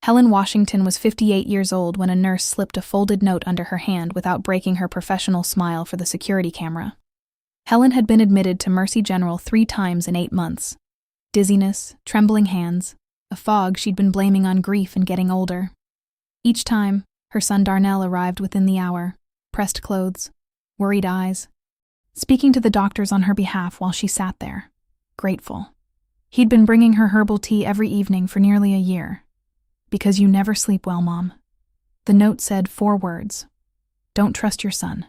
Helen Washington was 58 years old when a nurse slipped a folded note under her hand without breaking her professional smile for the security camera. Helen had been admitted to Mercy General 3 times in 8 months. Dizziness, trembling hands, a fog she'd been blaming on grief and getting older. Each time, her son Darnell arrived within the hour, pressed clothes, worried eyes, speaking to the doctors on her behalf while she sat there, grateful. He'd been bringing her herbal tea every evening for nearly a year. "Because you never sleep well, Mom." The note said 4 words. "Don't trust your son."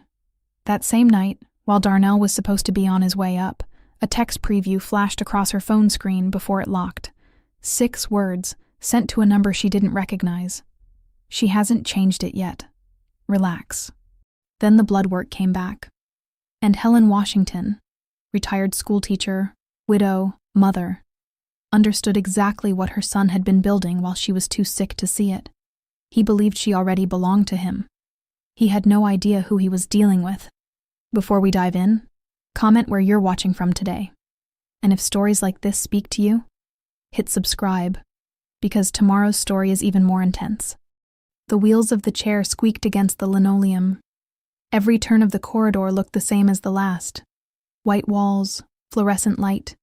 That same night, while Darnell was supposed to be on his way up, a text preview flashed across her phone screen before it locked. 6 words, sent to a number she didn't recognize. "She hasn't changed it yet. Relax." Then the blood work came back. And Helen Washington, retired schoolteacher, widow, mother, understood exactly what her son had been building while she was too sick to see it. He believed she already belonged to him. He had no idea who he was dealing with. Before we dive in, comment where you're watching from today. And if stories like this speak to you, hit subscribe, because tomorrow's story is even more intense. The wheels of the chair squeaked against the linoleum. Every turn of the corridor looked the same as the last. White walls, fluorescent light,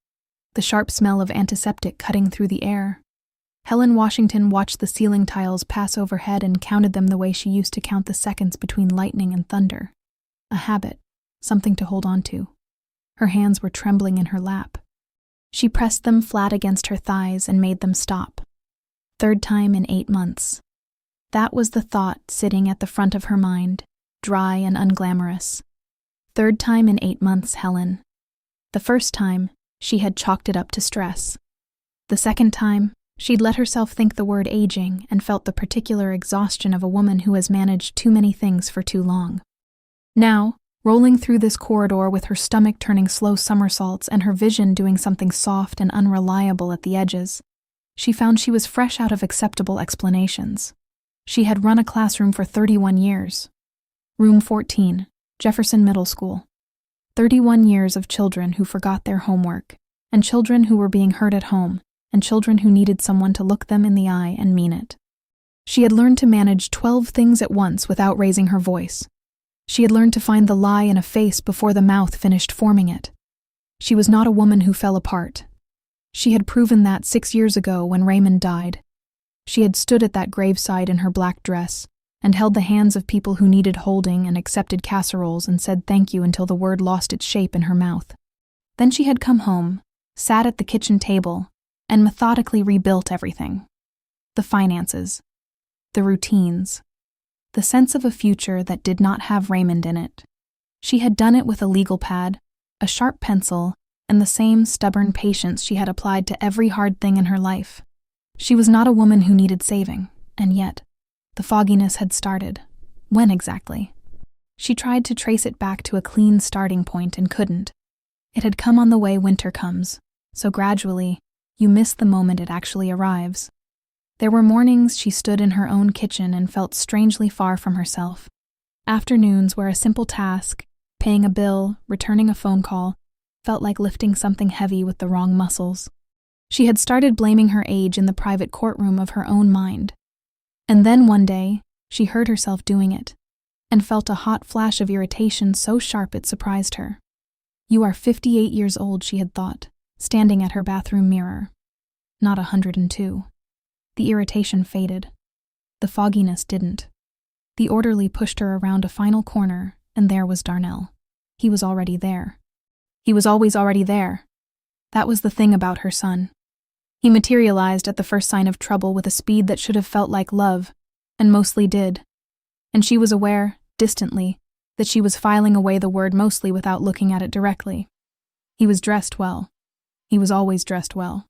the sharp smell of antiseptic cutting through the air. Helen Washington watched the ceiling tiles pass overhead and counted them the way she used to count the seconds between lightning and thunder. A habit, something to hold on to. Her hands were trembling in her lap. She pressed them flat against her thighs and made them stop. 3rd time in 8 months. That was the thought sitting at the front of her mind, dry and unglamorous. 3rd time in 8 months, Helen. The first time, she had chalked it up to stress. The second time, she'd let herself think the word aging and felt the particular exhaustion of a woman who has managed too many things for too long. Now, rolling through this corridor with her stomach turning slow somersaults and her vision doing something soft and unreliable at the edges, she found she was fresh out of acceptable explanations. She had run a classroom for 31 years. Room 14, Jefferson Middle School. 31 years of children who forgot their homework, and children who were being hurt at home, and children who needed someone to look them in the eye and mean it. She had learned to manage 12 things at once without raising her voice. She had learned to find the lie in a face before the mouth finished forming it. She was not a woman who fell apart. She had proven that 6 years ago when Raymond died. She had stood at that graveside in her black dress, and held the hands of people who needed holding and accepted casseroles and said thank you until the word lost its shape in her mouth. Then she had come home, sat at the kitchen table, and methodically rebuilt everything. The finances, the routines, the sense of a future that did not have Raymond in it. She had done it with a legal pad, a sharp pencil, and the same stubborn patience she had applied to every hard thing in her life. She was not a woman who needed saving, and yet, the fogginess had started. When exactly? She tried to trace it back to a clean starting point and couldn't. It had come on the way winter comes, so gradually, you miss the moment it actually arrives. There were mornings she stood in her own kitchen and felt strangely far from herself. Afternoons where a simple task, paying a bill, returning a phone call, felt like lifting something heavy with the wrong muscles. She had started blaming her age in the private courtroom of her own mind. And then one day, she heard herself doing it, and felt a hot flash of irritation so sharp it surprised her. "You are 58 years old," she had thought, standing at her bathroom mirror. Not 102. The irritation faded. The fogginess didn't. The orderly pushed her around a final corner, and there was Darnell. He was already there. He was always already there. That was the thing about her son. He materialized at the first sign of trouble with a speed that should have felt like love, and mostly did. And she was aware, distantly, that she was filing away the word mostly without looking at it directly. He was dressed well. He was always dressed well.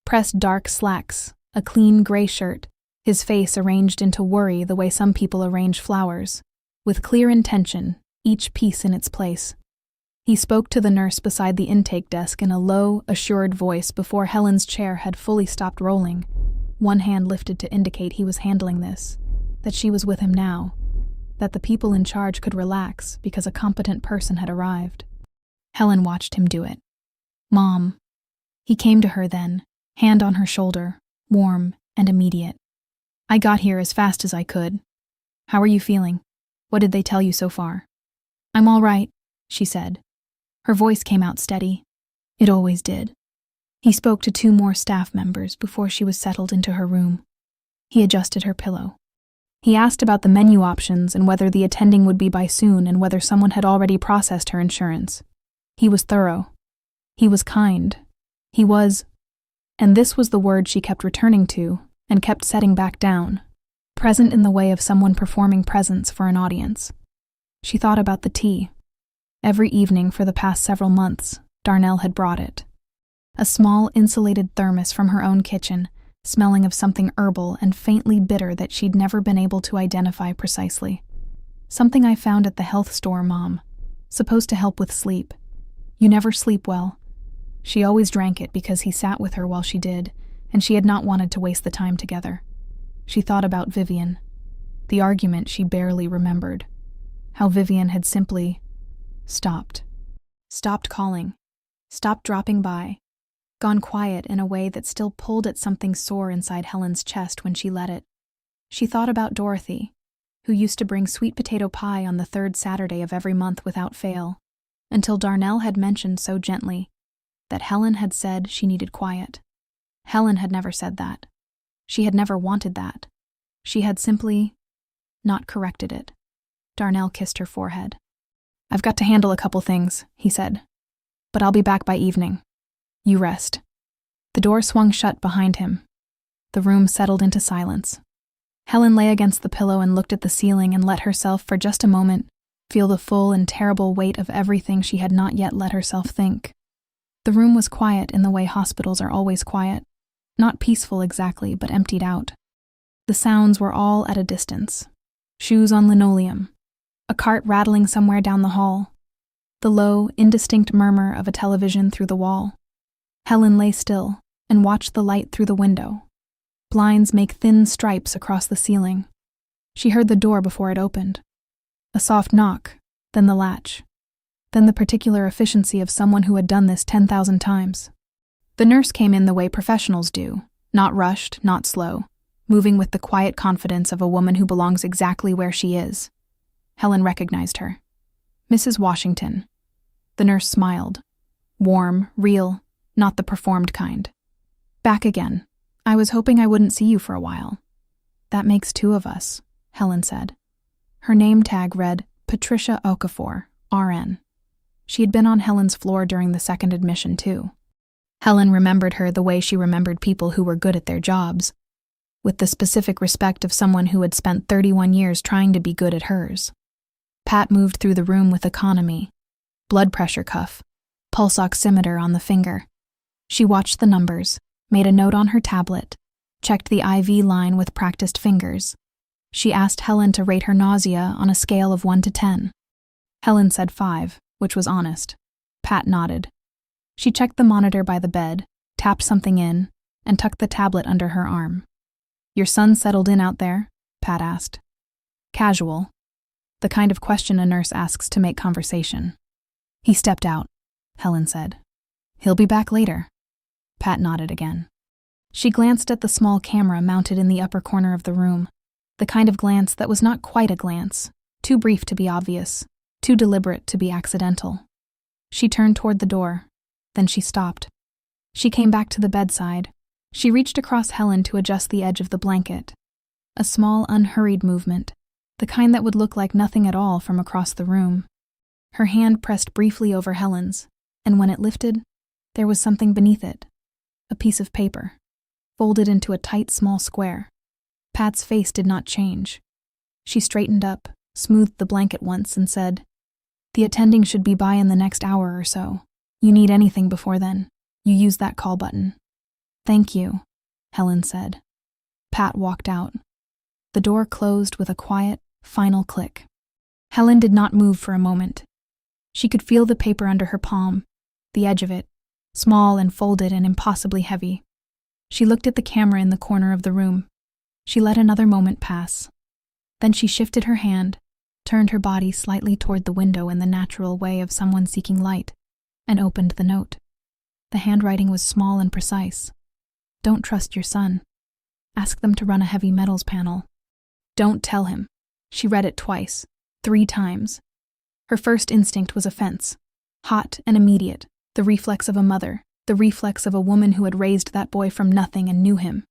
Pressed dark slacks, a clean gray shirt, his face arranged into worry the way some people arrange flowers, with clear intention, each piece in its place. He spoke to the nurse beside the intake desk in a low, assured voice before Helen's chair had fully stopped rolling, one hand lifted to indicate he was handling this, that she was with him now, that the people in charge could relax because a competent person had arrived. Helen watched him do it. "Mom." He came to her then, hand on her shoulder, warm and immediate. I got here as fast as I could. How are you feeling? What did they tell you so far? I'm all right, she said. Her voice came out steady. It always did. He spoke to 2 more staff members before she was settled into her room. He adjusted her pillow. He asked about the menu options and whether the attending would be by soon and whether someone had already processed her insurance. He was thorough. He was kind. He was... And this was the word she kept returning to and kept setting back down, present in the way of someone performing presence for an audience. She thought about the tea. Every evening for the past several months, Darnell had brought it. A small insulated thermos from her own kitchen, smelling of something herbal and faintly bitter that she'd never been able to identify precisely. Something I found at the health store, Mom. Supposed to help with sleep. You never sleep well. She always drank it because he sat with her while she did, and she had not wanted to waste the time together. She thought about Vivian. The argument she barely remembered. How Vivian had simply stopped. Stopped calling. Stopped dropping by. Gone quiet in a way that still pulled at something sore inside Helen's chest when she let it. She thought about Dorothy, who used to bring sweet potato pie on the 3rd Saturday of every month without fail, until Darnell had mentioned so gently that Helen had said she needed quiet. Helen had never said that. She had never wanted that. She had simply not corrected it. Darnell kissed her forehead. I've got to handle a couple things, he said. But I'll be back by evening. You rest. The door swung shut behind him. The room settled into silence. Helen lay against the pillow and looked at the ceiling and let herself, for just a moment, feel the full and terrible weight of everything she had not yet let herself think. The room was quiet in the way hospitals are always quiet. Not peaceful exactly, but emptied out. The sounds were all at a distance. Shoes on linoleum. A cart rattling somewhere down the hall. The low, indistinct murmur of a television through the wall. Helen lay still and watched the light through the window. Blinds make thin stripes across the ceiling. She heard the door before it opened. A soft knock, then the latch. Then the particular efficiency of someone who had done this 10,000 times. The nurse came in the way professionals do, not rushed, not slow, moving with the quiet confidence of a woman who belongs exactly where she is. Helen recognized her. Mrs. Washington. The nurse smiled. Warm, real, not the performed kind. Back again. I was hoping I wouldn't see you for a while. That makes 2 of us, Helen said. Her name tag read Patricia Okafor, RN. She had been on Helen's floor during the 2nd admission, too. Helen remembered her the way she remembered people who were good at their jobs, with the specific respect of someone who had spent 31 years trying to be good at hers. Pat moved through the room with economy. Blood pressure cuff, pulse oximeter on the finger. She watched the numbers, made a note on her tablet, checked the IV line with practiced fingers. She asked Helen to rate her nausea on a scale of 1 to 10. Helen said 5, which was honest. Pat nodded. She checked the monitor by the bed, tapped something in, and tucked the tablet under her arm. Your son settled in out there? Pat asked. Casual. The kind of question a nurse asks to make conversation. He stepped out, Helen said. He'll be back later. Pat nodded again. She glanced at the small camera mounted in the upper corner of the room, the kind of glance that was not quite a glance, too brief to be obvious, too deliberate to be accidental. She turned toward the door. Then she stopped. She came back to the bedside. She reached across Helen to adjust the edge of the blanket. A small, unhurried movement, the kind that would look like nothing at all from across the room. Her hand pressed briefly over Helen's, and when it lifted, there was something beneath it. A piece of paper, folded into a tight, small square. Pat's face did not change. She straightened up, smoothed the blanket once, and said, The attending should be by in the next hour or so. You need anything before then, you use that call button. Thank you, Helen said. Pat walked out. The door closed with a quiet, final click. Helen did not move for a moment. She could feel the paper under her palm, the edge of it, small and folded and impossibly heavy. She looked at the camera in the corner of the room. She let another moment pass. Then she shifted her hand, turned her body slightly toward the window in the natural way of someone seeking light, and opened the note. The handwriting was small and precise. Don't trust your son. Ask them to run a heavy metals panel. Don't tell him. She read it twice, 3 times. Her first instinct was offense. Hot and immediate, the reflex of a mother, the reflex of a woman who had raised that boy from nothing and knew him.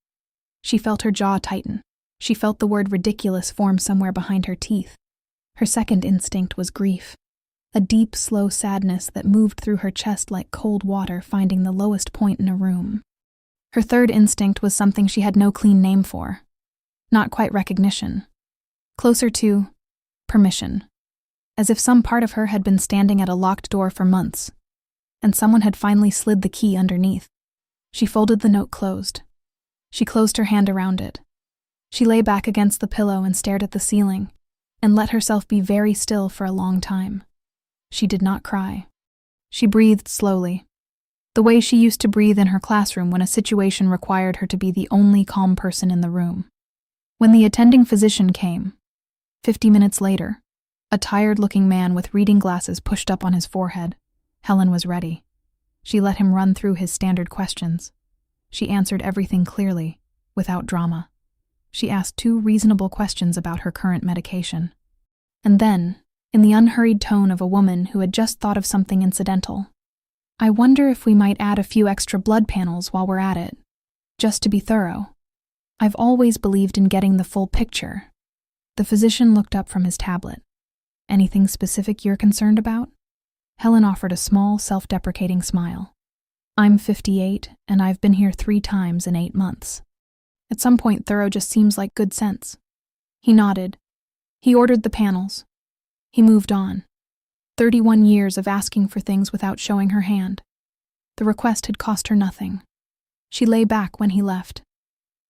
She felt her jaw tighten. She felt the word ridiculous form somewhere behind her teeth. Her second instinct was grief. A deep, slow sadness that moved through her chest like cold water finding the lowest point in a room. Her third instinct was something she had no clean name for. Not quite recognition. Closer to permission. As if some part of her had been standing at a locked door for months, and someone had finally slid the key underneath. She folded the note closed. She closed her hand around it. She lay back against the pillow and stared at the ceiling, and let herself be very still for a long time. She did not cry. She breathed slowly, the way she used to breathe in her classroom when a situation required her to be the only calm person in the room. When the attending physician came, 50 minutes later, a tired-looking man with reading glasses pushed up on his forehead. Helen was ready. She let him run through his standard questions. She answered everything clearly, without drama. She asked 2 reasonable questions about her current medication. And then, in the unhurried tone of a woman who had just thought of something incidental, I wonder if we might add a few extra blood panels while we're at it, just to be thorough. I've always believed in getting the full picture. The physician looked up from his tablet. Anything specific you're concerned about? Helen offered a small, self-deprecating smile. I'm 58, and I've been here 3 times in 8 months. At some point, thorough just seems like good sense. He nodded. He ordered the panels. He moved on. 31 years of asking for things without showing her hand. The request had cost her nothing. She lay back when he left.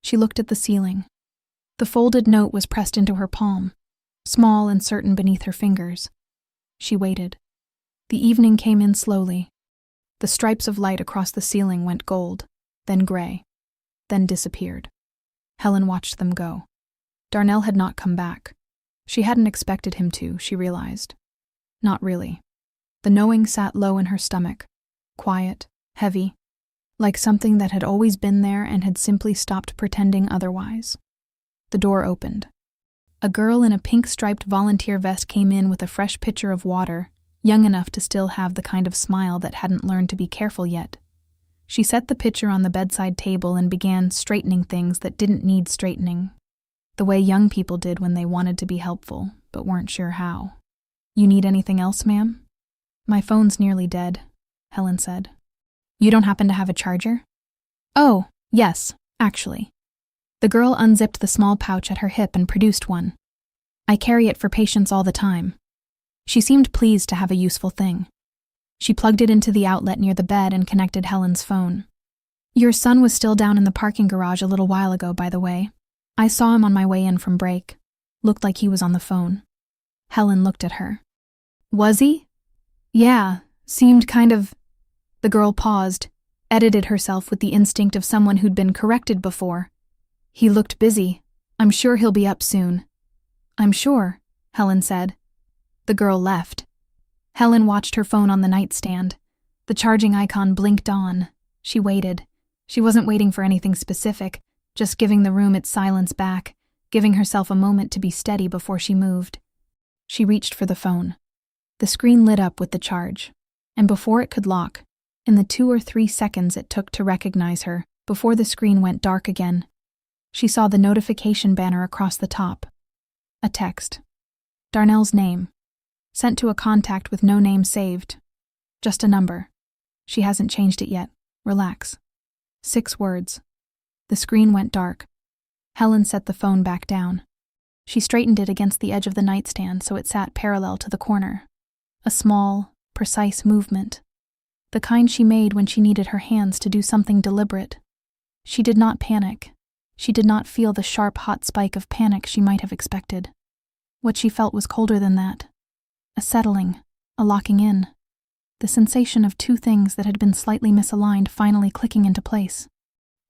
She looked at the ceiling. The folded note was pressed into her palm, small and certain beneath her fingers. She waited. The evening came in slowly. The stripes of light across the ceiling went gold, then gray, then disappeared. Helen watched them go. Darnell had not come back. She hadn't expected him to, she realized. Not really. The knowing sat low in her stomach, quiet, heavy, like something that had always been there and had simply stopped pretending otherwise. The door opened. A girl in a pink-striped volunteer vest came in with a fresh pitcher of water, young enough to still have the kind of smile that hadn't learned to be careful yet. She set the pitcher on the bedside table and began straightening things that didn't need straightening, the way young people did when they wanted to be helpful, but weren't sure how. You need anything else, ma'am? My phone's nearly dead, Helen said. You don't happen to have a charger? Oh, yes, actually. The girl unzipped the small pouch at her hip and produced one. I carry it for patients all the time. She seemed pleased to have a useful thing. She plugged it into the outlet near the bed and connected Helen's phone. Your son was still down in the parking garage a little while ago, by the way. I saw him on my way in from break. Looked like he was on the phone. Helen looked at her. Was he? Yeah, seemed kind of... The girl paused, edited herself with the instinct of someone who'd been corrected before. He looked busy. I'm sure he'll be up soon. I'm sure, Helen said. The girl left. Helen watched her phone on the nightstand. The charging icon blinked on. She waited. She wasn't waiting for anything specific, just giving the room its silence back, giving herself a moment to be steady before she moved. She reached for the phone. The screen lit up with the charge, and before it could lock, in the 2 or 3 seconds it took to recognize her, before the screen went dark again, she saw the notification banner across the top. A text. Darnell's name. Sent to a contact with no name saved. Just a number. She hasn't changed it yet. Relax. 6 words. The screen went dark. Helen set the phone back down. She straightened it against the edge of the nightstand so it sat parallel to the corner. A small, precise movement. The kind she made when she needed her hands to do something deliberate. She did not panic. She did not feel the sharp, hot spike of panic she might have expected. What she felt was colder than that. A settling, a locking in. The sensation of 2 things that had been slightly misaligned finally clicking into place.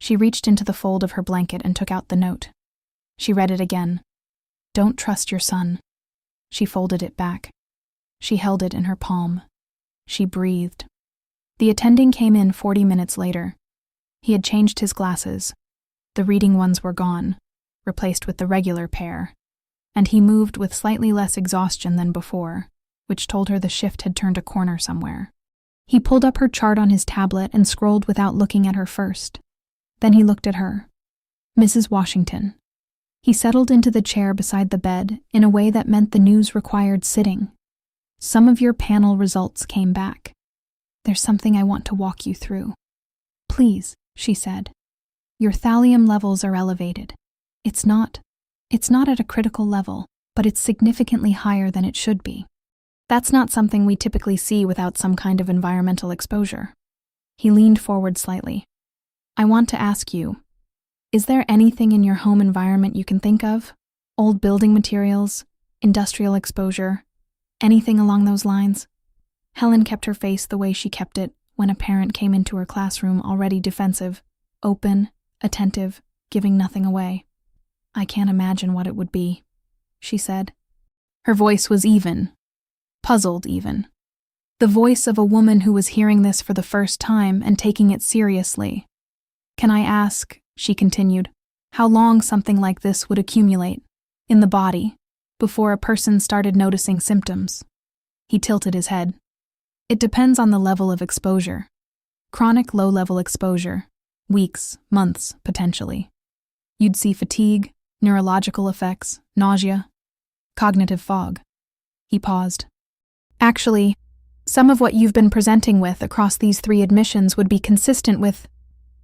She reached into the fold of her blanket and took out the note. She read it again. Don't trust your son. She folded it back. She held it in her palm. She breathed. The attending came in 40 minutes later. He had changed his glasses. The reading ones were gone, replaced with the regular pair, and he moved with slightly less exhaustion than before, which told her the shift had turned a corner somewhere. He pulled up her chart on his tablet and scrolled without looking at her first. Then he looked at her. Mrs. Washington. He settled into the chair beside the bed in a way that meant the news required sitting. Some of your panel results came back. There's something I want to walk you through. Please, she said. Your thallium levels are elevated. It's not at a critical level, but it's significantly higher than it should be. That's not something we typically see without some kind of environmental exposure. He leaned forward slightly. I want to ask you, is there anything in your home environment you can think of? Old building materials, industrial exposure, anything along those lines? Helen kept her face the way she kept it when a parent came into her classroom already defensive, open, attentive, giving nothing away. I can't imagine what it would be, she said. Her voice was even, puzzled even. The voice of a woman who was hearing this for the first time and taking it seriously. Can I ask, she continued, how long something like this would accumulate in the body before a person started noticing symptoms? He tilted his head. It depends on the level of exposure. Chronic low-level exposure, weeks, months, potentially. You'd see fatigue, neurological effects, nausea, cognitive fog. He paused. Actually, some of what you've been presenting with across these 3 admissions would be consistent with…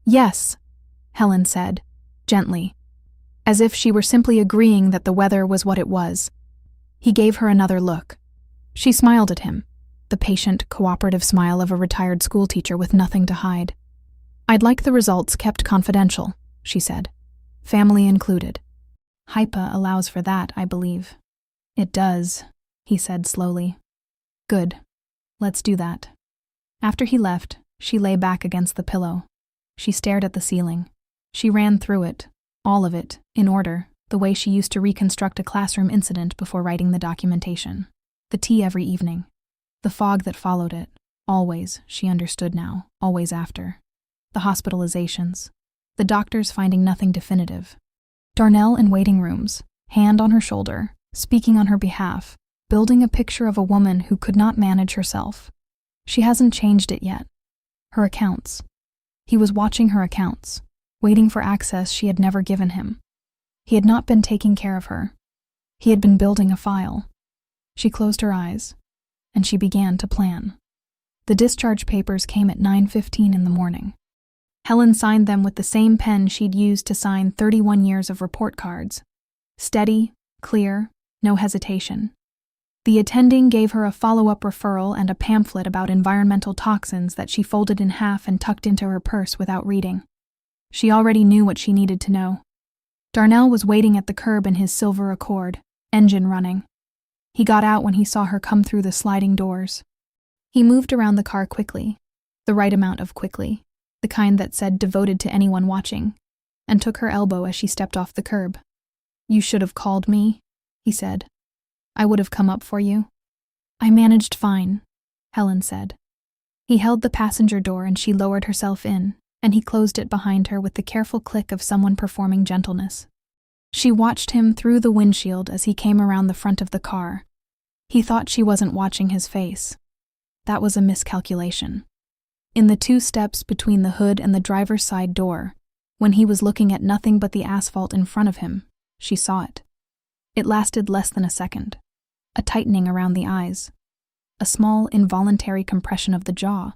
Yes, Helen said, gently, as if she were simply agreeing that the weather was what it was. He gave her another look. She smiled at him, the patient, cooperative smile of a retired schoolteacher with nothing to hide. I'd like the results kept confidential, she said, family included. HIPAA allows for that, I believe. It does, he said slowly. Good. Let's do that. After he left, she lay back against the pillow. She stared at the ceiling. She ran through it, all of it, in order, the way she used to reconstruct a classroom incident before writing the documentation. The tea every evening. The fog that followed it. Always, she understood now, always after. The hospitalizations. The doctors finding nothing definitive. Darnell in waiting rooms, hand on her shoulder, speaking on her behalf, building a picture of a woman who could not manage herself. She hasn't changed it yet. Her accounts. He was watching her accounts, waiting for access she had never given him. He had not been taking care of her. He had been building a file. She closed her eyes, and she began to plan. The discharge papers came at 9:15 in the morning. Helen signed them with the same pen she'd used to sign 31 years of report cards. Steady, clear, no hesitation. The attending gave her a follow-up referral and a pamphlet about environmental toxins that she folded in half and tucked into her purse without reading. She already knew what she needed to know. Darnell was waiting at the curb in his silver Accord, engine running. He got out when he saw her come through the sliding doors. He moved around the car quickly, the right amount of quickly, the kind that said devoted to anyone watching, and took her elbow as she stepped off the curb. You should have called me, he said. I would have come up for you. I managed fine, Helen said. He held the passenger door and she lowered herself in, and he closed it behind her with the careful click of someone performing gentleness. She watched him through the windshield as he came around the front of the car. He thought she wasn't watching his face. That was a miscalculation. In the 2 steps between the hood and the driver's side door, when he was looking at nothing but the asphalt in front of him, she saw it. It lasted less than a second. A tightening around the eyes. A small, involuntary compression of the jaw.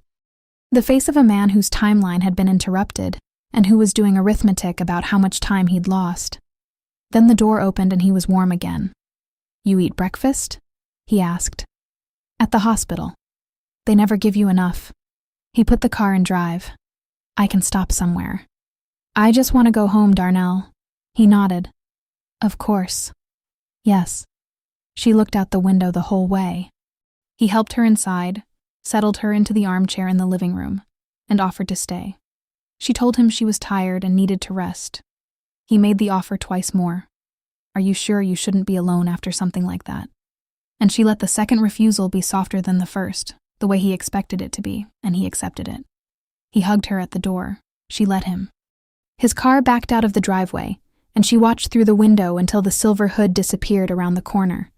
The face of a man whose timeline had been interrupted, and who was doing arithmetic about how much time he'd lost. Then the door opened and he was warm again. You eat breakfast? He asked. At the hospital. They never give you enough. He put the car in drive. I can stop somewhere. I just want to go home, Darnell. He nodded. Of course. Yes. She looked out the window the whole way. He helped her inside, settled her into the armchair in the living room, and offered to stay. She told him she was tired and needed to rest. He made the offer twice more. Are you sure you shouldn't be alone after something like that? And she let the second refusal be softer than the first, the way he expected it to be, and he accepted it. He hugged her at the door. She let him. His car backed out of the driveway, and she watched through the window until the silver hood disappeared around the corner.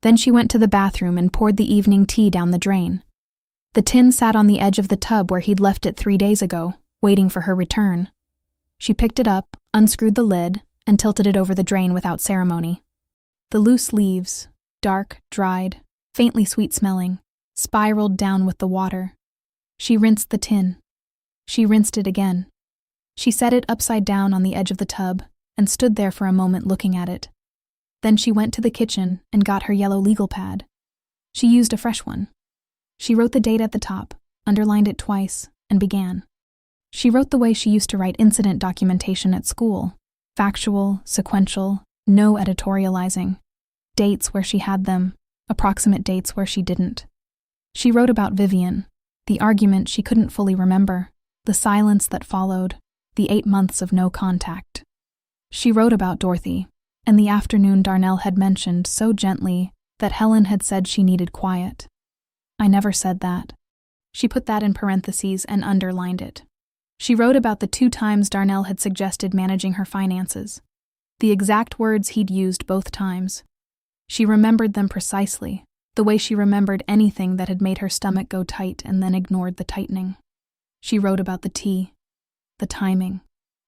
Then she went to the bathroom and poured the evening tea down the drain. The tin sat on the edge of the tub where he'd left it 3 days ago, waiting for her return. She picked it up, unscrewed the lid, and tilted it over the drain without ceremony. The loose leaves, dark, dried, faintly sweet-smelling, spiraled down with the water. She rinsed the tin. She rinsed it again. She set it upside down on the edge of the tub and stood there for a moment looking at it. Then she went to the kitchen and got her yellow legal pad. She used a fresh one. She wrote the date at the top, underlined it twice, and began. She wrote the way she used to write incident documentation at school. Factual, sequential, no editorializing. Dates where she had them, approximate dates where she didn't. She wrote about Vivian, the argument she couldn't fully remember, the silence that followed, the 8 months of no contact. She wrote about Dorothy, and the afternoon Darnell had mentioned so gently that Helen had said she needed quiet. I never said that. She put that in parentheses and underlined it. She wrote about the 2 times Darnell had suggested managing her finances, the exact words he'd used both times. She remembered them precisely, the way she remembered anything that had made her stomach go tight and then ignored the tightening. She wrote about the tea, the timing,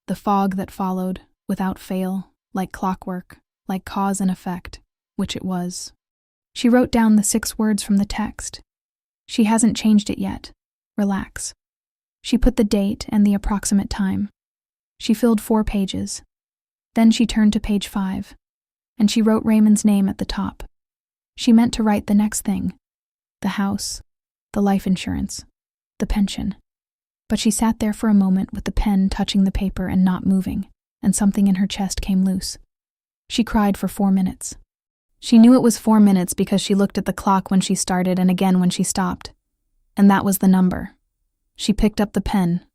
the fog that followed, without fail, like clockwork, like cause and effect, which it was. She wrote down the 6 words from the text. She hasn't changed it yet. Relax. She put the date and the approximate time. She filled 4 pages. Then she turned to page 5, and she wrote Raymond's name at the top. She meant to write the next thing, the house, the life insurance, the pension. But she sat there for a moment with the pen touching the paper and not moving, and something in her chest came loose. She cried for 4 minutes. She knew it was 4 minutes because she looked at the clock when she started and again when she stopped. And that was the number. She picked up the pen.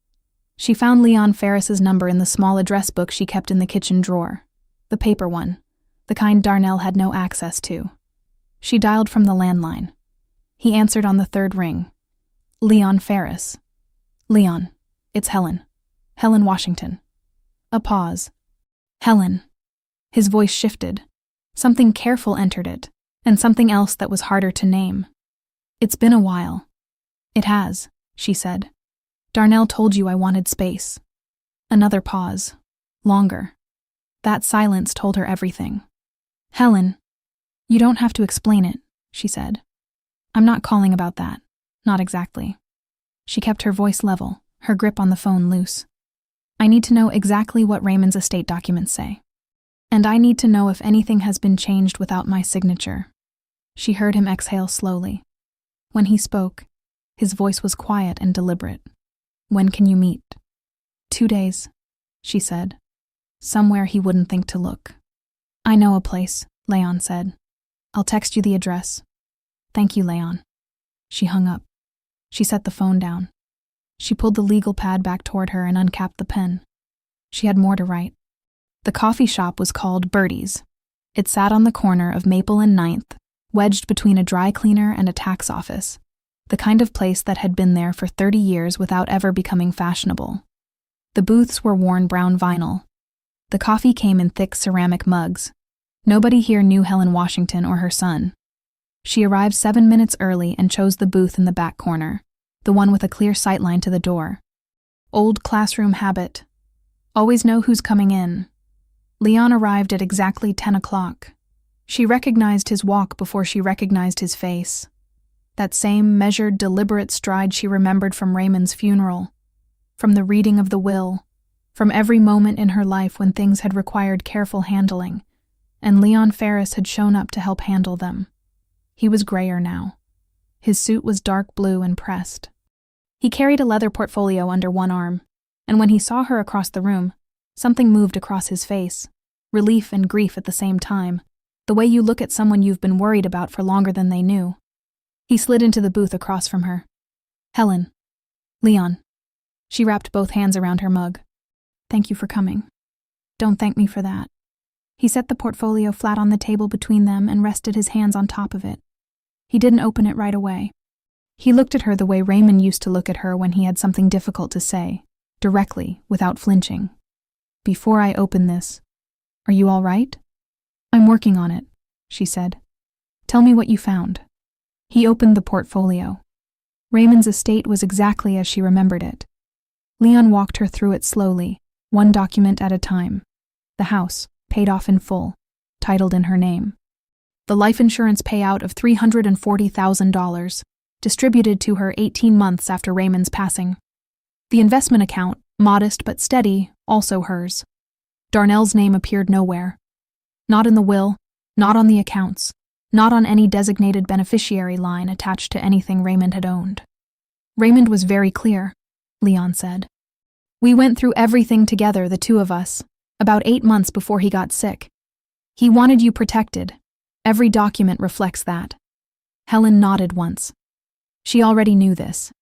She found Leon Ferris's number in the small address book she kept in the kitchen drawer. The paper one, the kind Darnell had no access to. She dialed from the landline. He answered on the 3rd ring. Leon Ferris. Leon, it's Helen. Helen Washington. A pause. Helen. His voice shifted. Something careful entered it, and something else that was harder to name. It's been a while. It has, she said. Darnell told you I wanted space. Another pause. Longer. That silence told her everything. Helen, you don't have to explain it, she said. I'm not calling about that. Not exactly. She kept her voice level, her grip on the phone loose. I need to know exactly what Raymond's estate documents say. And I need to know if anything has been changed without my signature. She heard him exhale slowly. When he spoke, his voice was quiet and deliberate. When can you meet? 2 days, she said. Somewhere he wouldn't think to look. I know a place, Leon said. I'll text you the address. Thank you, Leon. She hung up. She set the phone down. She pulled the legal pad back toward her and uncapped the pen. She had more to write. The coffee shop was called Birdie's. It sat on the corner of Maple and 9th, wedged between a dry cleaner and a tax office, the kind of place that had been there for 30 years without ever becoming fashionable. The booths were worn brown vinyl. The coffee came in thick ceramic mugs. Nobody here knew Helen Washington or her son. She arrived 7 minutes early and chose the booth in the back corner, the one with a clear sightline to the door. Old classroom habit. Always know who's coming in. Leon arrived at exactly 10 o'clock. She recognized his walk before she recognized his face. That same measured, deliberate stride she remembered from Raymond's funeral, from the reading of the will, from every moment in her life when things had required careful handling, and Leon Ferris had shown up to help handle them. He was grayer now. His suit was dark blue and pressed. He carried a leather portfolio under one arm, and when he saw her across the room, something moved across his face, relief and grief at the same time, the way you look at someone you've been worried about for longer than they knew. He slid into the booth across from her. Helen. Leon. She wrapped both hands around her mug. Thank you for coming. Don't thank me for that. He set the portfolio flat on the table between them and rested his hands on top of it. He didn't open it right away. He looked at her the way Raymond used to look at her when he had something difficult to say, directly, without flinching. Before I open this, are you all right? I'm working on it, she said. Tell me what you found. He opened the portfolio. Raymond's estate was exactly as she remembered it. Leon walked her through it slowly, one document at a time. The house, paid off in full, titled in her name. The life insurance payout of $340,000, distributed to her 18 months after Raymond's passing. The investment account, modest but steady, also hers. Darnell's name appeared nowhere. Not in the will, not on the accounts, not on any designated beneficiary line attached to anything Raymond had owned. Raymond was very clear, Leon said. We went through everything together, the two of us, about 8 months before he got sick. He wanted you protected. Every document reflects that. Helen nodded once. She already knew this.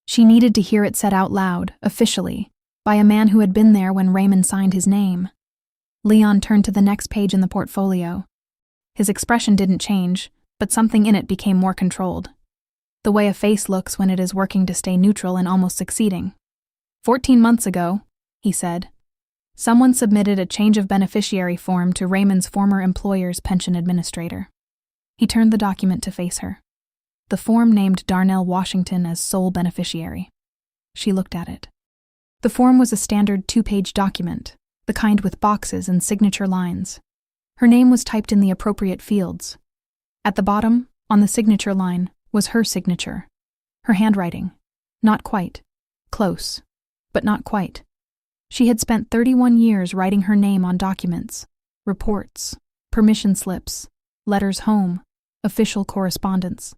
She needed to hear it said out loud, officially, by a man who had been there when Raymond signed his name. Leon turned to the next page in the portfolio. His expression didn't change, but something in it became more controlled. The way a face looks when it is working to stay neutral and almost succeeding. 14 months ago, he said, someone submitted a change of beneficiary form to Raymond's former employer's pension administrator. He turned the document to face her. The form named Darnell Washington as sole beneficiary. She looked at it. The form was a standard 2-page document, the kind with boxes and signature lines. Her name was typed in the appropriate fields. At the bottom, on the signature line, was her signature. Her handwriting. Not quite. Close. But not quite. She had spent 31 years writing her name on documents, reports, permission slips, letters home, official correspondence.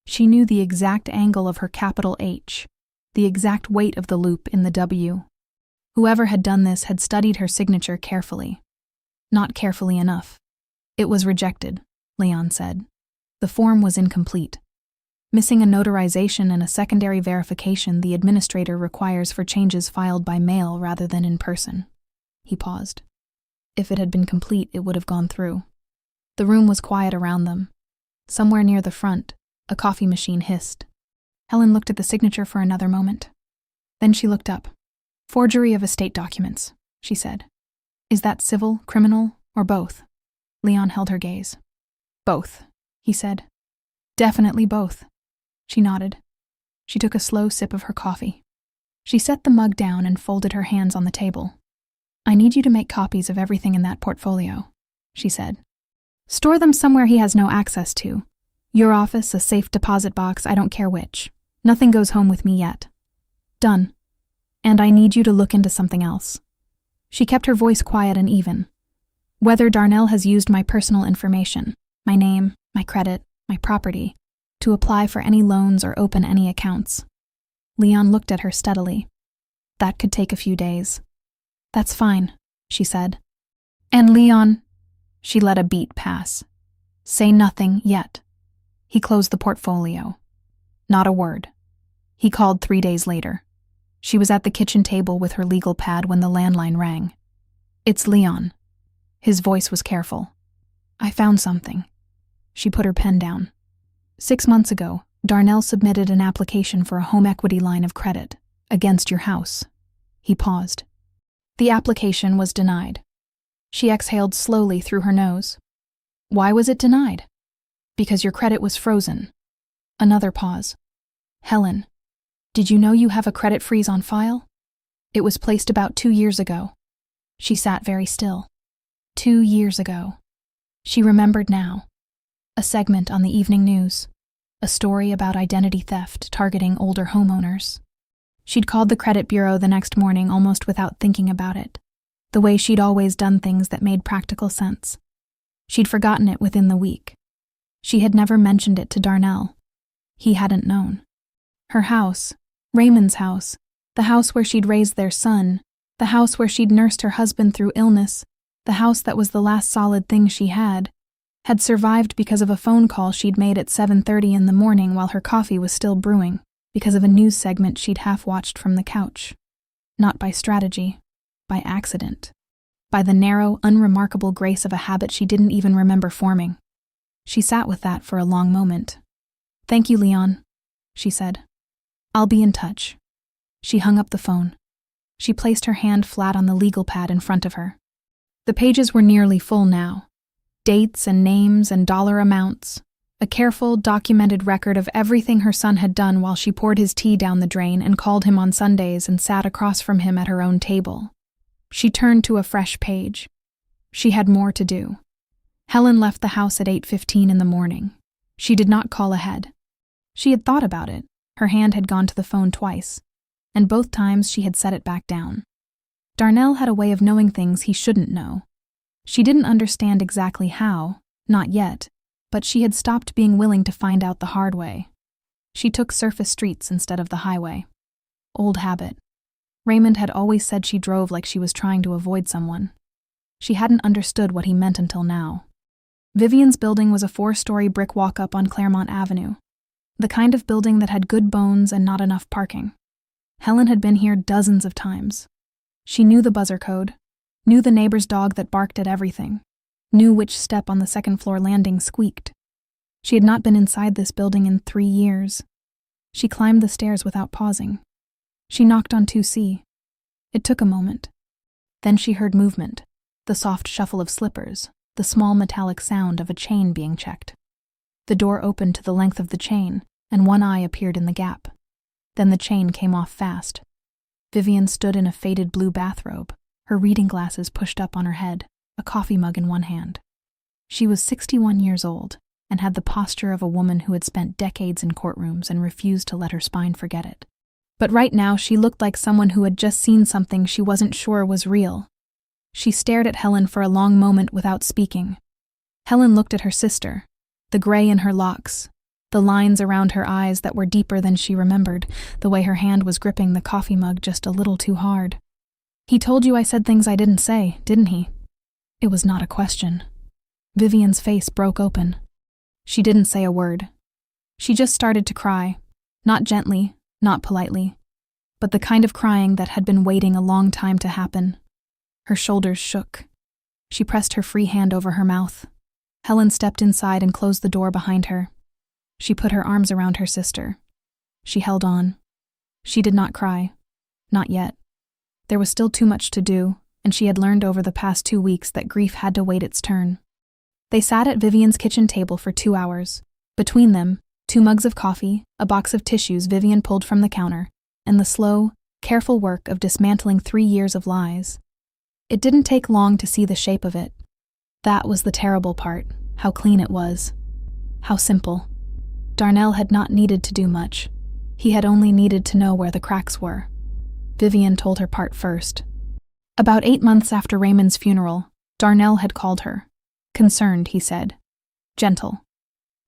She knew the exact angle of her capital H, the exact weight of the loop in the W. Whoever had done this had studied her signature carefully. Not carefully enough. It was rejected, Leon said. The form was incomplete. Missing a notarization and a secondary verification the administrator requires for changes filed by mail rather than in person. He paused. If it had been complete, it would have gone through. The room was quiet around them. Somewhere near the front, a coffee machine hissed. Helen looked at the signature for another moment. Then she looked up. Forgery of estate documents, she said. Is that civil, criminal, or both? Leon held her gaze. Both, he said. Definitely both. She nodded. She took a slow sip of her coffee. She set the mug down and folded her hands on the table. I need you to make copies of everything in that portfolio, she said. Store them somewhere he has no access to. Your office, a safe deposit box, I don't care which. Nothing goes home with me yet. Done. And I need you to look into something else. She kept her voice quiet and even. Whether Darnell has used my personal information, my name, my credit, my property, to apply for any loans or open any accounts. Leon looked at her steadily. That could take a few days. That's fine, she said. And Leon, she let a beat pass. Say nothing yet. He closed the portfolio. Not a word. He called 3 days later. She was at the kitchen table with her legal pad when the landline rang. It's Leon. His voice was careful. I found something. She put her pen down. 6 months ago, Darnell submitted an application for a home equity line of credit against your house. He paused. The application was denied. She exhaled slowly through her nose. Why was it denied? Because your credit was frozen. Another pause. Helen, did you know you have a credit freeze on file? It was placed about 2 years ago. She sat very still. 2 years ago. She remembered now. A segment on the evening news. A story about identity theft targeting older homeowners. She'd called the credit bureau the next morning almost without thinking about it. The way she'd always done things that made practical sense. She'd forgotten it within the week. She had never mentioned it to Darnell. He hadn't known. Her house, Raymond's house, the house where she'd raised their son, the house where she'd nursed her husband through illness, the house that was the last solid thing she had survived because of a phone call she'd made at 7:30 in the morning while her coffee was still brewing, because of a news segment she'd half-watched from the couch. Not by strategy, by accident. By the narrow, unremarkable grace of a habit she didn't even remember forming. She sat with that for a long moment. Thank you, Leon, she said. I'll be in touch. She hung up the phone. She placed her hand flat on the legal pad in front of her. The pages were nearly full now. Dates and names and dollar amounts. A careful, documented record of everything her son had done while she poured his tea down the drain and called him on Sundays and sat across from him at her own table. She turned to a fresh page. She had more to do. Helen left the house at 8:15 in the morning. She did not call ahead. She had thought about it. Her hand had gone to the phone twice, and both times she had set it back down. Darnell had a way of knowing things he shouldn't know. She didn't understand exactly how, not yet, but she had stopped being willing to find out the hard way. She took surface streets instead of the highway. Old habit. Raymond had always said she drove like she was trying to avoid someone. She hadn't understood what he meant until now. Vivian's building was a 4-story brick walk-up on Claremont Avenue, the kind of building that had good bones and not enough parking. Helen had been here dozens of times. She knew the buzzer code, knew the neighbor's dog that barked at everything, knew which step on the second-floor landing squeaked. She had not been inside this building in 3 years. She climbed the stairs without pausing. She knocked on 2C. It took a moment. Then she heard movement, the soft shuffle of slippers, the small metallic sound of a chain being checked. The door opened to the length of the chain, and one eye appeared in the gap. Then the chain came off fast. Vivian stood in a faded blue bathrobe, her reading glasses pushed up on her head, a coffee mug in one hand. She was 61 years old, and had the posture of a woman who had spent decades in courtrooms and refused to let her spine forget it. But right now she looked like someone who had just seen something she wasn't sure was real. She stared at Helen for a long moment without speaking. Helen looked at her sister, the gray in her locks, the lines around her eyes that were deeper than she remembered, the way her hand was gripping the coffee mug just a little too hard. "He told you I said things I didn't say, didn't he?" It was not a question. Vivian's face broke open. She didn't say a word. She just started to cry, not gently, not politely, but the kind of crying that had been waiting a long time to happen. Her shoulders shook. She pressed her free hand over her mouth. Helen stepped inside and closed the door behind her. She put her arms around her sister. She held on. She did not cry. Not yet. There was still too much to do, and she had learned over the past 2 weeks that grief had to wait its turn. They sat at Vivian's kitchen table for 2 hours. Between them, 2 mugs of coffee, a box of tissues Vivian pulled from the counter, and the slow, careful work of dismantling 3 years of lies. It didn't take long to see the shape of it. That was the terrible part, how clean it was. How simple. Darnell had not needed to do much. He had only needed to know where the cracks were. Vivian told her part first. About 8 months after Raymond's funeral, Darnell had called her. Concerned, he said. Gentle.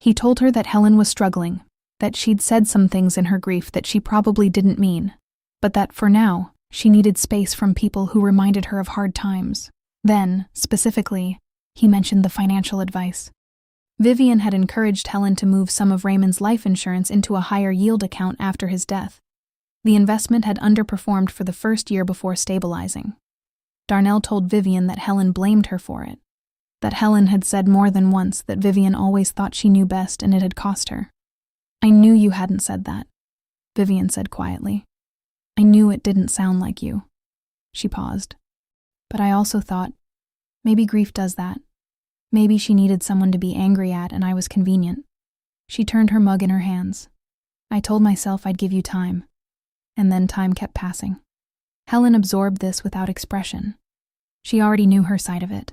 He told her that Helen was struggling, that she'd said some things in her grief that she probably didn't mean, but that, for now, she needed space from people who reminded her of hard times. Then, specifically, he mentioned the financial advice. Vivian had encouraged Helen to move some of Raymond's life insurance into a higher yield account after his death. The investment had underperformed for the first year before stabilizing. Darnell told Vivian that Helen blamed her for it, that Helen had said more than once that Vivian always thought she knew best and it had cost her. "I knew you hadn't said that," Vivian said quietly. "I knew it didn't sound like you." She paused. "But I also thought, maybe grief does that. Maybe she needed someone to be angry at and I was convenient." She turned her mug in her hands. "I told myself I'd give you time." And then time kept passing. Helen absorbed this without expression. She already knew her side of it.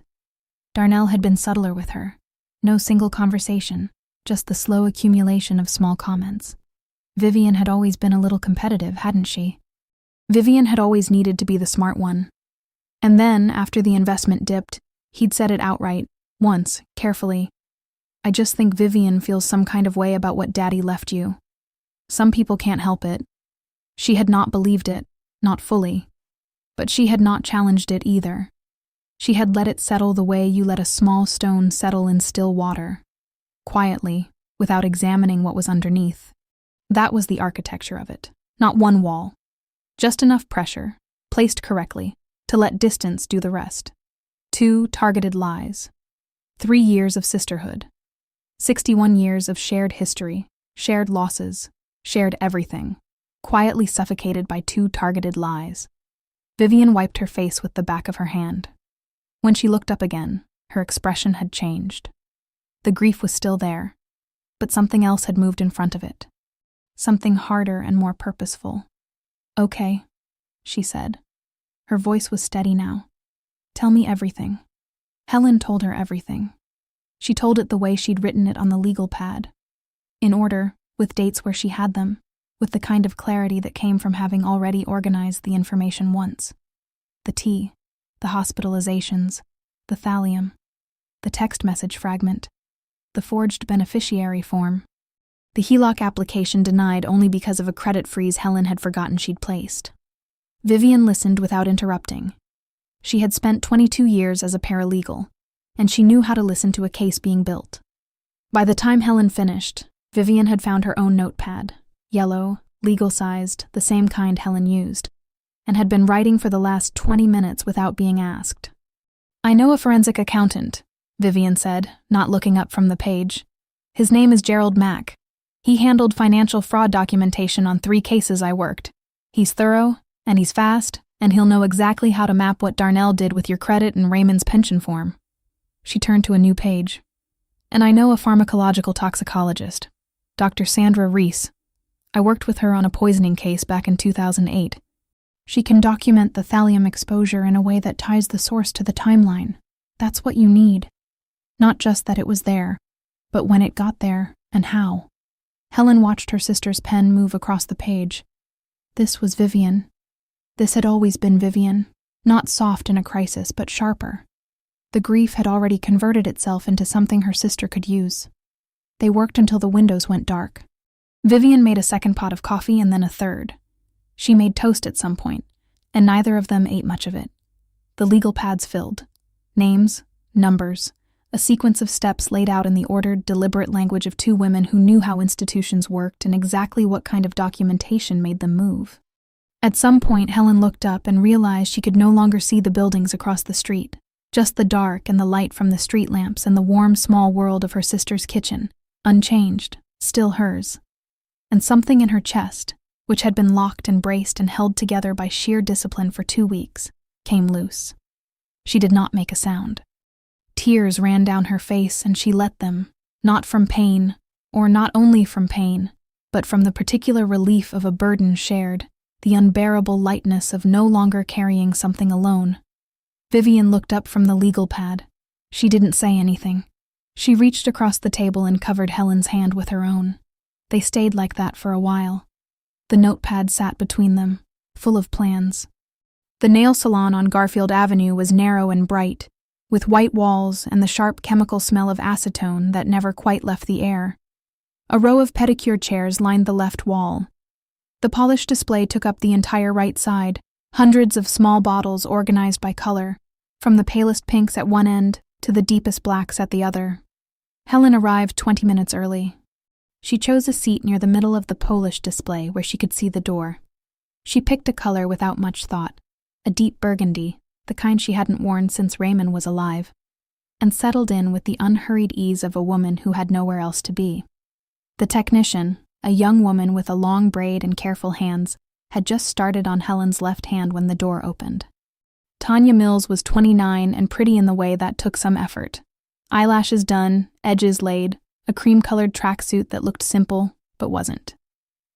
Darnell had been subtler with her. No single conversation, just the slow accumulation of small comments. Vivian had always been a little competitive, hadn't she? Vivian had always needed to be the smart one. And then, after the investment dipped, he'd said it outright, once, carefully. "I just think Vivian feels some kind of way about what Daddy left you. Some people can't help it." She had not believed it, not fully. But she had not challenged it either. She had let it settle the way you let a small stone settle in still water. Quietly, without examining what was underneath. That was the architecture of it. Not one wall. Just enough pressure, placed correctly, to let distance do the rest. 2 targeted lies. 3 years of sisterhood. 61 years of shared history, shared losses, shared everything, quietly suffocated by 2 targeted lies. Vivian wiped her face with the back of her hand. When she looked up again, her expression had changed. The grief was still there, but something else had moved in front of it. Something harder and more purposeful. "Okay," she said. Her voice was steady now. "Tell me everything." Helen told her everything. She told it the way she'd written it on the legal pad. In order, with dates where she had them, with the kind of clarity that came from having already organized the information once. The tea, the hospitalizations, the thallium, the text message fragment, the forged beneficiary form, the HELOC application denied only because of a credit freeze Helen had forgotten she'd placed. Vivian listened without interrupting. She had spent 22 years as a paralegal, and she knew how to listen to a case being built. By the time Helen finished, Vivian had found her own notepad, yellow, legal-sized, the same kind Helen used, and had been writing for the last 20 minutes without being asked. "I know a forensic accountant," Vivian said, not looking up from the page. "His name is Gerald Mack. He handled financial fraud documentation on 3 cases I worked. He's thorough, and he's fast, and he'll know exactly how to map what Darnell did with your credit and Raymond's pension form." She turned to a new page. "And I know a pharmacological toxicologist, Dr. Sandra Reese. I worked with her on a poisoning case back in 2008. She can document the thallium exposure in a way that ties the source to the timeline. That's what you need. Not just that it was there, but when it got there and how." Helen watched her sister's pen move across the page. This was Vivian. This had always been Vivian, not soft in a crisis, but sharper. The grief had already converted itself into something her sister could use. They worked until the windows went dark. Vivian made a second pot of coffee and then a third. She made toast at some point, and neither of them ate much of it. The legal pads filled. Names, numbers, a sequence of steps laid out in the ordered, deliberate language of 2 women who knew how institutions worked and exactly what kind of documentation made them move. At some point, Helen looked up and realized she could no longer see the buildings across the street, just the dark and the light from the street lamps and the warm, small world of her sister's kitchen, unchanged, still hers. And something in her chest, which had been locked and braced and held together by sheer discipline for 2 weeks, came loose. She did not make a sound. Tears ran down her face and she let them, not from pain, or not only from pain, but from the particular relief of a burden shared, the unbearable lightness of no longer carrying something alone. Vivian looked up from the legal pad. She didn't say anything. She reached across the table and covered Helen's hand with her own. They stayed like that for a while. The notepad sat between them, full of plans. The nail salon on Garfield Avenue was narrow and bright, with white walls and the sharp chemical smell of acetone that never quite left the air. A row of pedicure chairs lined the left wall. The polished display took up the entire right side, hundreds of small bottles organized by color, from the palest pinks at one end to the deepest blacks at the other. Helen arrived 20 minutes early. She chose a seat near the middle of the Polish display where she could see the door. She picked a color without much thought, a deep burgundy, the kind she hadn't worn since Raymond was alive, and settled in with the unhurried ease of a woman who had nowhere else to be. The technician, a young woman with a long braid and careful hands, had just started on Helen's left hand when the door opened. Tanya Mills was 29 and pretty in the way that took some effort. Eyelashes done, edges laid, a cream-colored tracksuit that looked simple, but wasn't.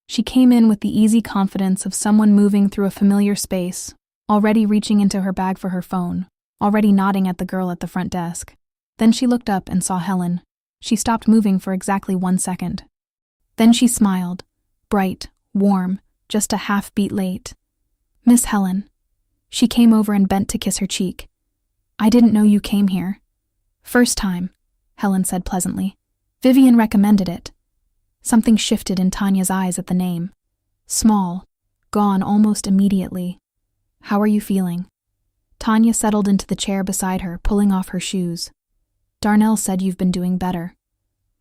She came in with the easy confidence of someone moving through a familiar space, already reaching into her bag for her phone, already nodding at the girl at the front desk. Then she looked up and saw Helen. She stopped moving for exactly 1 second. Then she smiled, bright, warm, just a half-beat late. "Miss Helen." She came over and bent to kiss her cheek. "I didn't know you came here." "First time," Helen said pleasantly. "Vivian recommended it." Something shifted in Tanya's eyes at the name. Small, gone almost immediately. "How are you feeling?" Tanya settled into the chair beside her, pulling off her shoes. "Darnell said you've been doing better."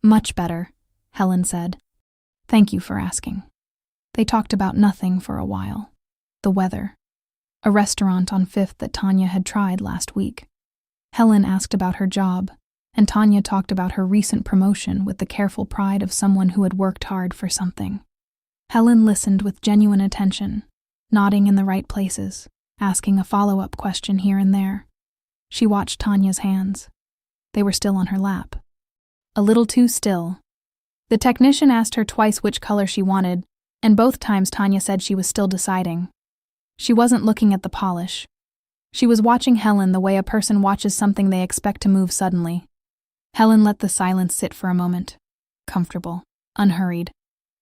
"Much better," Helen said. "Thank you for asking." They talked about nothing for a while. The weather. A restaurant on 5th that Tanya had tried last week. Helen asked about her job, and Tanya talked about her recent promotion with the careful pride of someone who had worked hard for something. Helen listened with genuine attention, nodding in the right places, asking a follow-up question here and there. She watched Tanya's hands. They were still on her lap. A little too still. The technician asked her twice which color she wanted, and both times Tanya said she was still deciding. She wasn't looking at the polish. She was watching Helen the way a person watches something they expect to move suddenly. Helen let the silence sit for a moment. Comfortable, unhurried.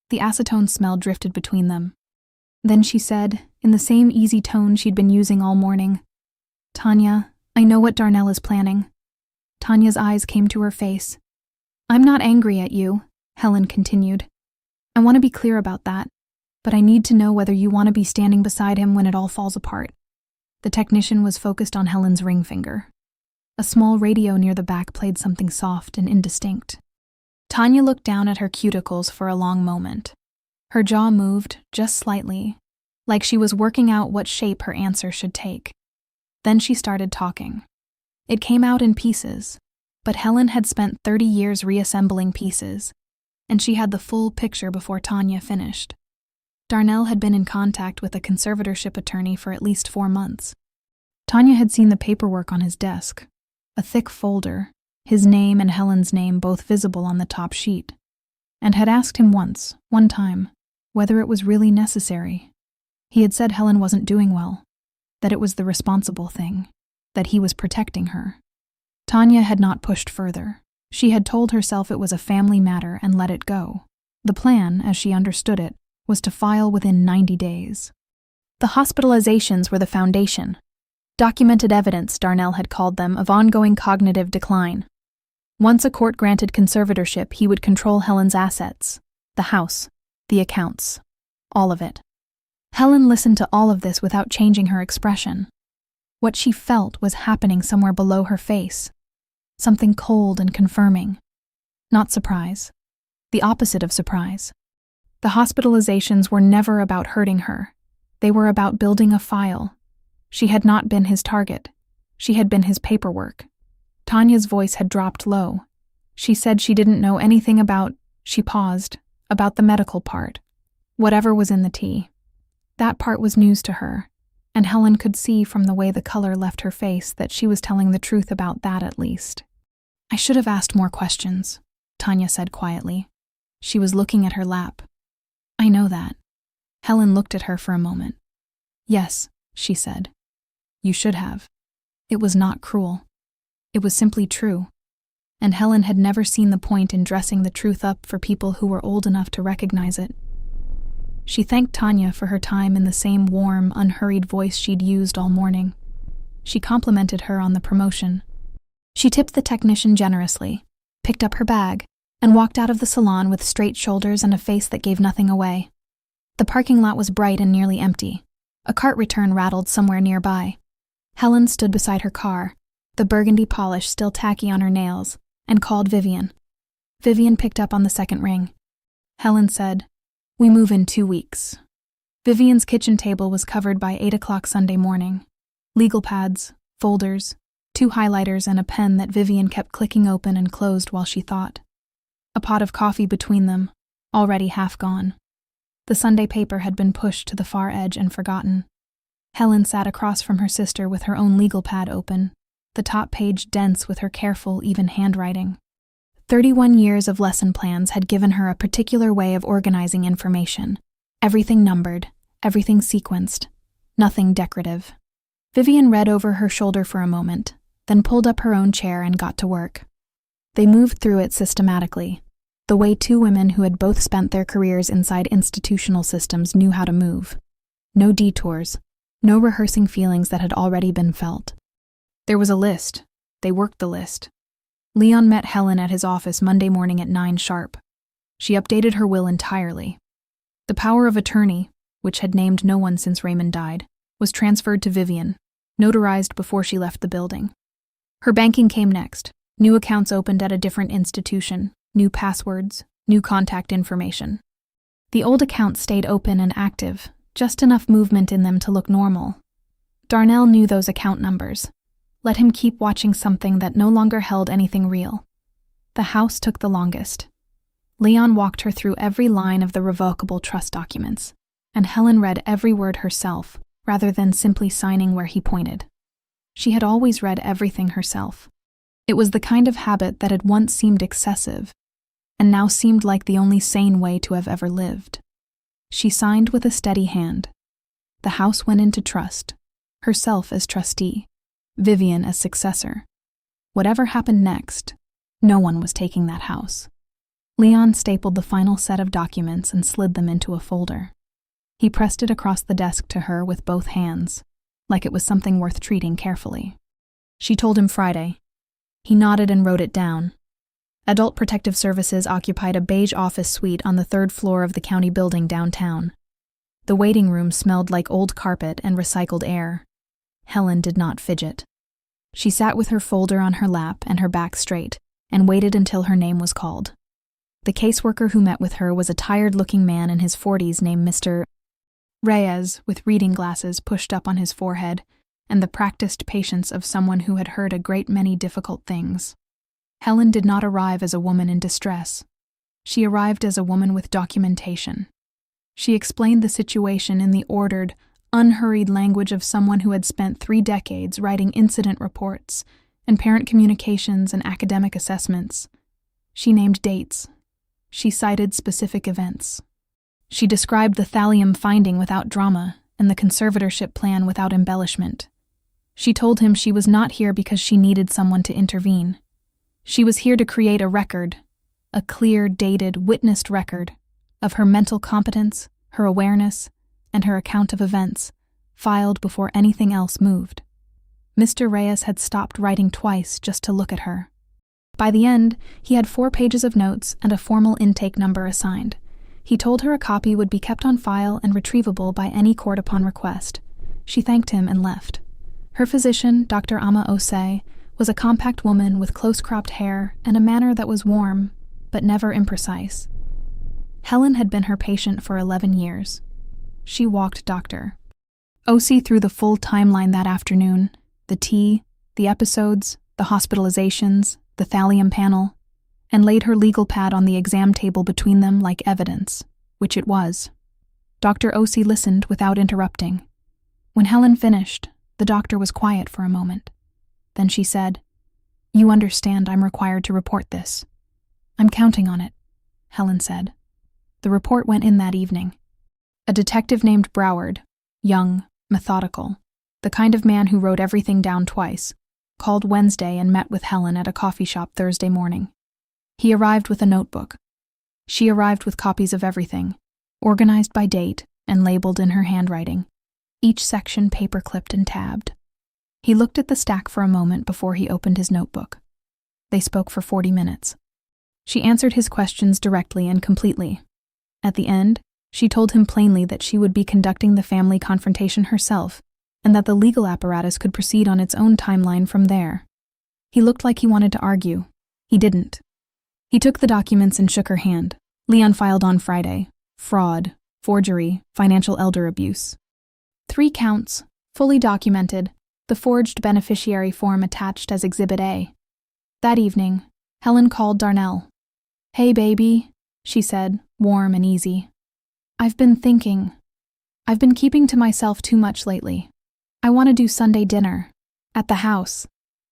The acetone smell drifted between them. Then she said, in the same easy tone she'd been using all morning, "Tanya, I know what Darnell is planning." Tanya's eyes came to her face. "I'm not angry at you," Helen continued. "I want to be clear about that, but I need to know whether you want to be standing beside him when it all falls apart." The technician was focused on Helen's ring finger. A small radio near the back played something soft and indistinct. Tanya looked down at her cuticles for a long moment. Her jaw moved, just slightly, like she was working out what shape her answer should take. Then she started talking. It came out in pieces, but Helen had spent 30 years reassembling pieces, and she had the full picture before Tanya finished. Darnell had been in contact with a conservatorship attorney for at least 4 months. Tanya had seen the paperwork on his desk, a thick folder, his name and Helen's name both visible on the top sheet, and had asked him one time, whether it was really necessary. He had said Helen wasn't doing well, that it was the responsible thing, that he was protecting her. Tanya had not pushed further. She had told herself it was a family matter and let it go. The plan, as she understood it, was to file within 90 days. The hospitalizations were the foundation. Documented evidence, Darnell had called them, of ongoing cognitive decline. Once a court-granted conservatorship, he would control Helen's assets, the house, the accounts, all of it. Helen listened to all of this without changing her expression. What she felt was happening somewhere below her face, something cold and confirming. Not surprise. The opposite of surprise. The hospitalizations were never about hurting her. They were about building a file. She had not been his target. She had been his paperwork. Tanya's voice had dropped low. She said she didn't know anything about, she paused, about the medical part. Whatever was in the tea. That part was news to her, and Helen could see from the way the color left her face that she was telling the truth about that at least. "I should have asked more questions," Tanya said quietly. She was looking at her lap. "I know that." Helen looked at her for a moment. "Yes," she said. "You should have." It was not cruel. It was simply true. And Helen had never seen the point in dressing the truth up for people who were old enough to recognize it. She thanked Tanya for her time in the same warm, unhurried voice she'd used all morning. She complimented her on the promotion. She tipped the technician generously, picked up her bag, and walked out of the salon with straight shoulders and a face that gave nothing away. The parking lot was bright and nearly empty. A cart return rattled somewhere nearby. Helen stood beside her car, the burgundy polish still tacky on her nails, and called Vivian. Vivian picked up on the second ring. Helen said, "We move in 2 weeks." Vivian's kitchen table was covered by 8 o'clock Sunday morning. Legal pads, folders, 2 highlighters, and a pen that Vivian kept clicking open and closed while she thought. A pot of coffee between them, already half gone. The Sunday paper had been pushed to the far edge and forgotten. Helen sat across from her sister with her own legal pad open, the top page dense with her careful, even handwriting. 31 years of lesson plans had given her a particular way of organizing information. Everything numbered, everything sequenced, nothing decorative. Vivian read over her shoulder for a moment, then pulled up her own chair and got to work. They moved through it systematically, the way 2 women who had both spent their careers inside institutional systems knew how to move. No detours, no rehearsing feelings that had already been felt. There was a list. They worked the list. Leon met Helen at his office Monday morning at 9 sharp. She updated her will entirely. The power of attorney, which had named no one since Raymond died, was transferred to Vivian, notarized before she left the building. Her banking came next. New accounts opened at a different institution, new passwords, new contact information. The old accounts stayed open and active, just enough movement in them to look normal. Darnell knew those account numbers. Let him keep watching something that no longer held anything real. The house took the longest. Leon walked her through every line of the revocable trust documents, and Helen read every word herself, rather than simply signing where he pointed. She had always read everything herself. It was the kind of habit that had once seemed excessive, and now seemed like the only sane way to have ever lived. She signed with a steady hand. The house went into trust, herself as trustee, Vivian as successor. Whatever happened next, no one was taking that house. Leon stapled the final set of documents and slid them into a folder. He pressed it across the desk to her with both hands, like it was something worth treating carefully. She told him Friday. He nodded and wrote it down. Adult Protective Services occupied a beige office suite on the 3rd floor of the county building downtown. The waiting room smelled like old carpet and recycled air. Helen did not fidget. She sat with her folder on her lap and her back straight, and waited until her name was called. The caseworker who met with her was a tired-looking man in his 40s named Mr. Reyes, with reading glasses pushed up on his forehead, and the practiced patience of someone who had heard a great many difficult things. Helen did not arrive as a woman in distress. She arrived as a woman with documentation. She explained the situation in the ordered, unhurried language of someone who had spent 3 decades writing incident reports and parent communications and academic assessments. She named dates. She cited specific events. She described the thallium finding without drama and the conservatorship plan without embellishment. She told him she was not here because she needed someone to intervene. She was here to create a record, a clear, dated, witnessed record, of her mental competence, her awareness, and her account of events, filed before anything else moved. Mr. Reyes had stopped writing twice just to look at her. By the end, he had 4 pages of notes and a formal intake number assigned. He told her a copy would be kept on file and retrievable by any court upon request. She thanked him and left. Her physician, Dr. Ama Osei, was a compact woman with close-cropped hair and a manner that was warm, but never imprecise. Helen had been her patient for 11 years. She walked doctor. Osei threw the full timeline that afternoon, the tea, the episodes, the hospitalizations, the thallium panel, and laid her legal pad on the exam table between them like evidence, which it was. Dr. Osei listened without interrupting. When Helen finished, the doctor was quiet for a moment. Then she said, "You understand I'm required to report this." "I'm counting on it," Helen said. The report went in that evening. A detective named Broward, young, methodical, the kind of man who wrote everything down twice, called Wednesday and met with Helen at a coffee shop Thursday morning. He arrived with a notebook. She arrived with copies of everything, organized by date and labeled in her handwriting, each section paper-clipped and tabbed. He looked at the stack for a moment before he opened his notebook. They spoke for 40 minutes. She answered his questions directly and completely. At the end, she told him plainly that she would be conducting the family confrontation herself, and that the legal apparatus could proceed on its own timeline from there. He looked like he wanted to argue. He didn't. He took the documents and shook her hand. Leon filed on Friday. Fraud, forgery, financial elder abuse. 3 counts, fully documented, the forged beneficiary form attached as Exhibit A. That evening, Helen called Darnell. "Hey, baby," she said, warm and easy. "I've been thinking. I've been keeping to myself too much lately. I want to do Sunday dinner. At the house.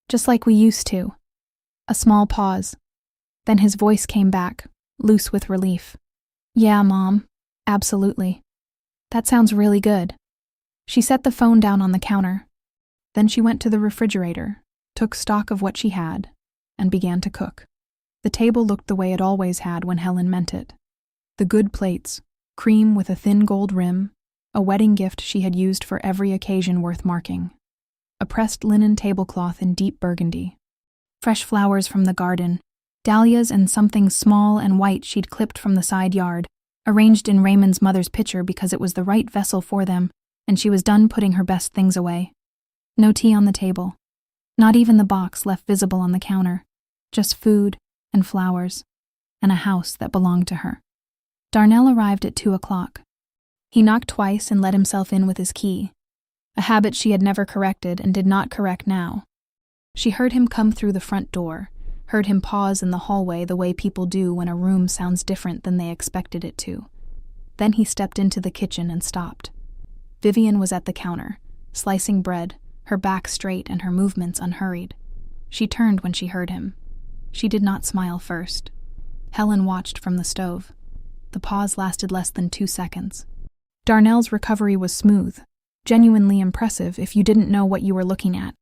Just like we used to." A small pause. Then his voice came back, loose with relief. "Yeah, Mom. Absolutely. That sounds really good." She set the phone down on the counter. Then she went to the refrigerator, took stock of what she had, and began to cook. The table looked the way it always had when Helen meant it. The good plates, cream with a thin gold rim, a wedding gift she had used for every occasion worth marking. A pressed linen tablecloth in deep burgundy. Fresh flowers from the garden, dahlias and something small and white she'd clipped from the side yard, arranged in Raymond's mother's pitcher because it was the right vessel for them, and she was done putting her best things away. No tea on the table. Not even the box left visible on the counter. Just food and flowers, and a house that belonged to her. Darnell arrived at 2:00. He knocked twice and let himself in with his key, a habit she had never corrected and did not correct now. She heard him come through the front door, heard him pause in the hallway the way people do when a room sounds different than they expected it to. Then he stepped into the kitchen and stopped. Vivian was at the counter, slicing bread, her back straight and her movements unhurried. She turned when she heard him. She did not smile first. Helen watched from the stove. The pause lasted less than 2 seconds. Darnell's recovery was smooth, genuinely impressive if you didn't know what you were looking at.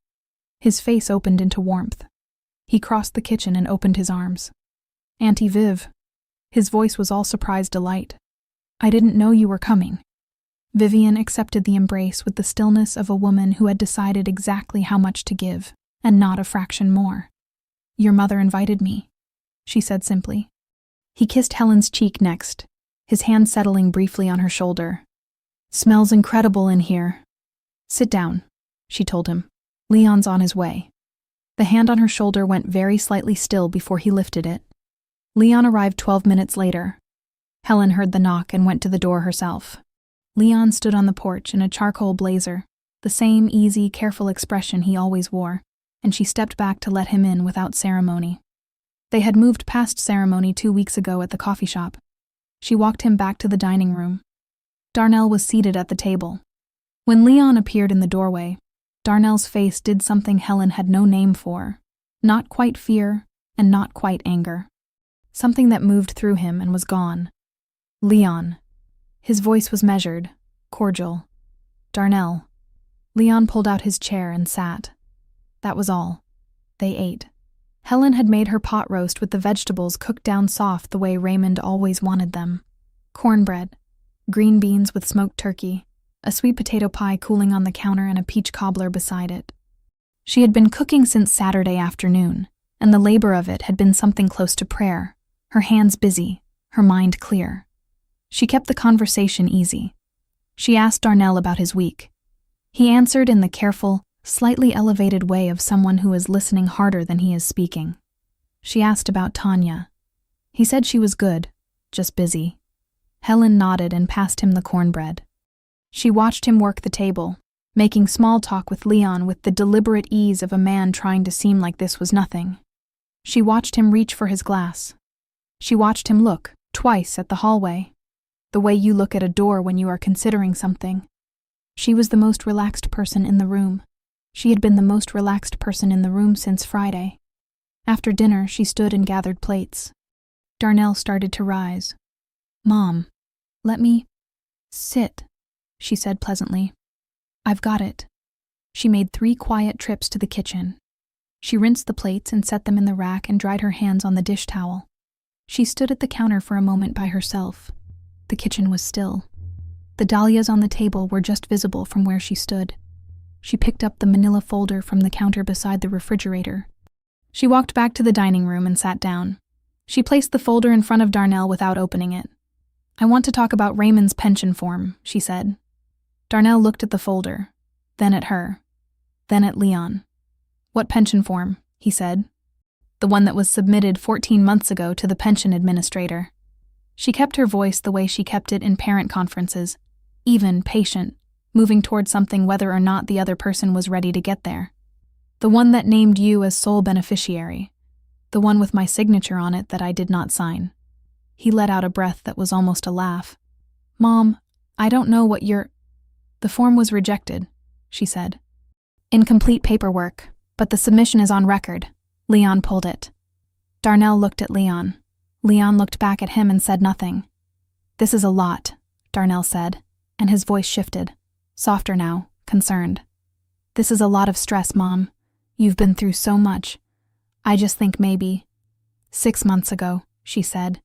His face opened into warmth. He crossed the kitchen and opened his arms. "Auntie Viv." His voice was all surprised delight. "I didn't know you were coming." Vivian accepted the embrace with the stillness of a woman who had decided exactly how much to give, and not a fraction more. "Your mother invited me," she said simply. He kissed Helen's cheek next, his hand settling briefly on her shoulder. "Smells incredible in here." "Sit down," she told him. "Leon's on his way." The hand on her shoulder went very slightly still before he lifted it. Leon arrived 12 minutes later. Helen heard the knock and went to the door herself. Leon stood on the porch in a charcoal blazer, the same easy, careful expression he always wore, and she stepped back to let him in without ceremony. They had moved past ceremony 2 weeks ago at the coffee shop. She walked him back to the dining room. Darnell was seated at the table. When Leon appeared in the doorway, Darnell's face did something Helen had no name for. Not quite fear, and not quite anger. Something that moved through him and was gone. "Leon." His voice was measured, cordial. "Darnell." Leon pulled out his chair and sat. That was all. They ate. Helen had made her pot roast with the vegetables cooked down soft the way Raymond always wanted them. Cornbread, green beans with smoked turkey, a sweet potato pie cooling on the counter and a peach cobbler beside it. She had been cooking since Saturday afternoon, and the labor of it had been something close to prayer, her hands busy, her mind clear. She kept the conversation easy. She asked Darnell about his week. He answered in the careful, slightly elevated way of someone who is listening harder than he is speaking. She asked about Tanya. He said she was good, just busy. Helen nodded and passed him the cornbread. She watched him work the table, making small talk with Leon with the deliberate ease of a man trying to seem like this was nothing. She watched him reach for his glass. She watched him look, twice, at the hallway. The way you look at a door when you are considering something. She was the most relaxed person in the room. She had been the most relaxed person in the room since Friday. After dinner, she stood and gathered plates. Darnell started to rise. "Mom, let me sit," she said pleasantly. "I've got it." She made 3 quiet trips to the kitchen. She rinsed the plates and set them in the rack and dried her hands on the dish towel. She stood at the counter for a moment by herself. The kitchen was still. The dahlias on the table were just visible from where she stood. She picked up the manila folder from the counter beside the refrigerator. She walked back to the dining room and sat down. She placed the folder in front of Darnell without opening it. "I want to talk about Raymond's pension form," she said. Darnell looked at the folder, then at her, then at Leon. "What pension form?" he said. "The one that was submitted 14 months ago to the pension administrator." She kept her voice the way she kept it in parent conferences, even, patient, moving toward something whether or not the other person was ready to get there. "The one that named you as sole beneficiary. The one with my signature on it that I did not sign." He let out a breath that was almost a laugh. "Mom, I don't know what you're—" "The form was rejected," she said. "Incomplete paperwork, but the submission is on record." Leon pulled it. Darnell looked at Leon. Leon looked back at him and said nothing. "This is a lot," Darnell said, and his voice shifted. Softer now, concerned. "This is a lot of stress, Mom. You've been through so much. I just think maybe—" 6 months ago, she said,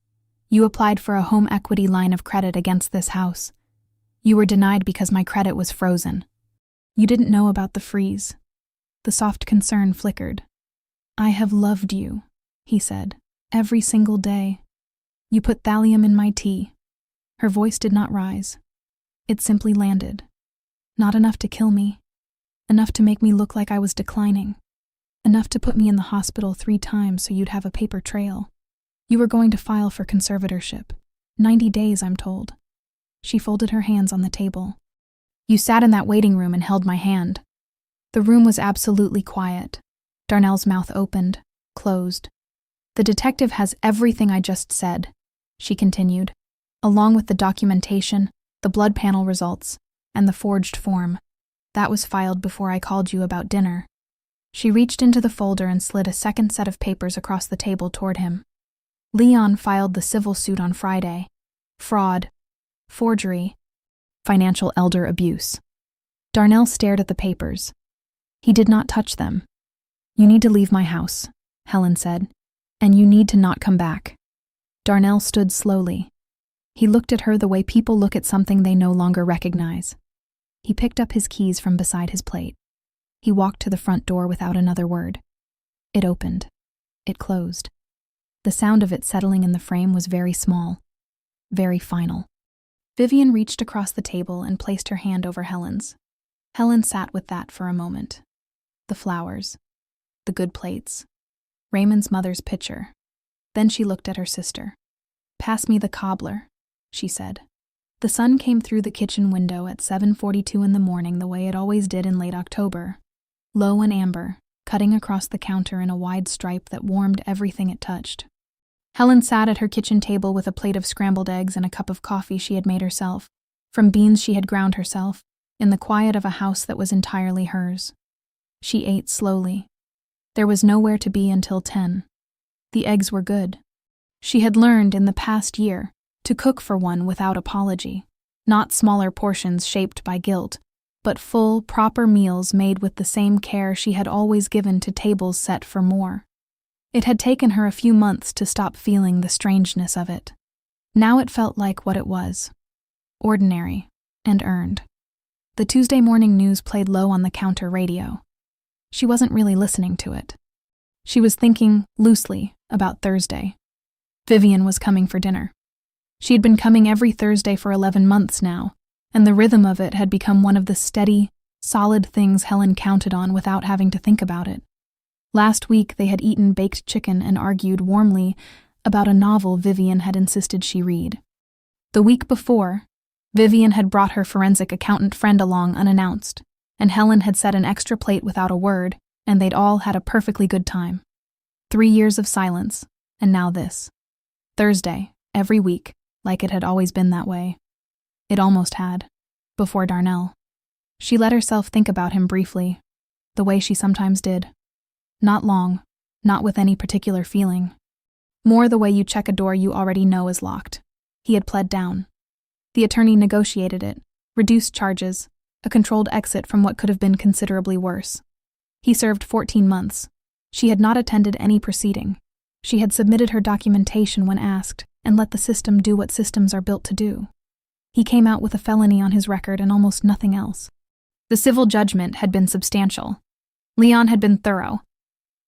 "you applied for a home equity line of credit against this house. You were denied because my credit was frozen. You didn't know about the freeze." The soft concern flickered. "I have loved you," he said, "every single day. You put thallium in my tea." Her voice did not rise. It simply landed. "Not enough to kill me. Enough to make me look like I was declining. Enough to put me in the hospital 3 times so you'd have a paper trail. You were going to file for conservatorship. 90 days, I'm told." She folded her hands on the table. "You sat in that waiting room and held my hand." The room was absolutely quiet. Darnell's mouth opened, closed. "The detective has everything I just said," she continued, "along with the documentation, the blood panel results, And the forged form. That was filed before I called you about dinner. She reached into the folder and slid a second set of papers across the table toward him. Leon filed the civil suit on Friday. Fraud. Forgery. Financial elder abuse. Darnell stared at the papers. He did not touch them. You need to leave my house, Helen said, and you need to not come back. Darnell stood slowly. He looked at her the way people look at something they no longer recognize. He picked up his keys from beside his plate. He walked to the front door without another word. It opened. It closed. The sound of it settling in the frame was very small, very final. Vivian reached across the table and placed her hand over Helen's. Helen sat with that for a moment. The flowers. The good plates. Raymond's mother's picture. Then she looked at her sister. Pass me the cobbler, she said. The sun came through the kitchen window at 7:42 in the morning the way it always did in late October. Low and amber, cutting across the counter in a wide stripe that warmed everything it touched. Helen sat at her kitchen table with a plate of scrambled eggs and a cup of coffee she had made herself, from beans she had ground herself, in the quiet of a house that was entirely hers. She ate slowly. There was nowhere to be until 10. The eggs were good. She had learned in the past year to cook for one without apology, not smaller portions shaped by guilt, but full, proper meals made with the same care she had always given to tables set for more. It had taken her a few months to stop feeling the strangeness of it. Now it felt like what it was. Ordinary and earned. The Tuesday morning news played low on the counter radio. She wasn't really listening to it. She was thinking, loosely, about Thursday. Vivian was coming for dinner. She had been coming every Thursday for 11 months now, and the rhythm of it had become one of the steady, solid things Helen counted on without having to think about it. Last week they had eaten baked chicken and argued warmly about a novel Vivian had insisted she read. The week before, Vivian had brought her forensic accountant friend along unannounced, and Helen had set an extra plate without a word, and they'd all had a perfectly good time. 3 years of silence, and now this. Thursday, every week, like it had always been that way. It almost had, before Darnell. She let herself think about him briefly, the way she sometimes did. Not long, not with any particular feeling. More the way you check a door you already know is locked. He had pled down. The attorney negotiated it, reduced charges, a controlled exit from what could have been considerably worse. He served 14 months. She had not attended any proceeding. She had submitted her documentation when asked, and let the system do what systems are built to do. He came out with a felony on his record and almost nothing else. The civil judgment had been substantial. Leon had been thorough.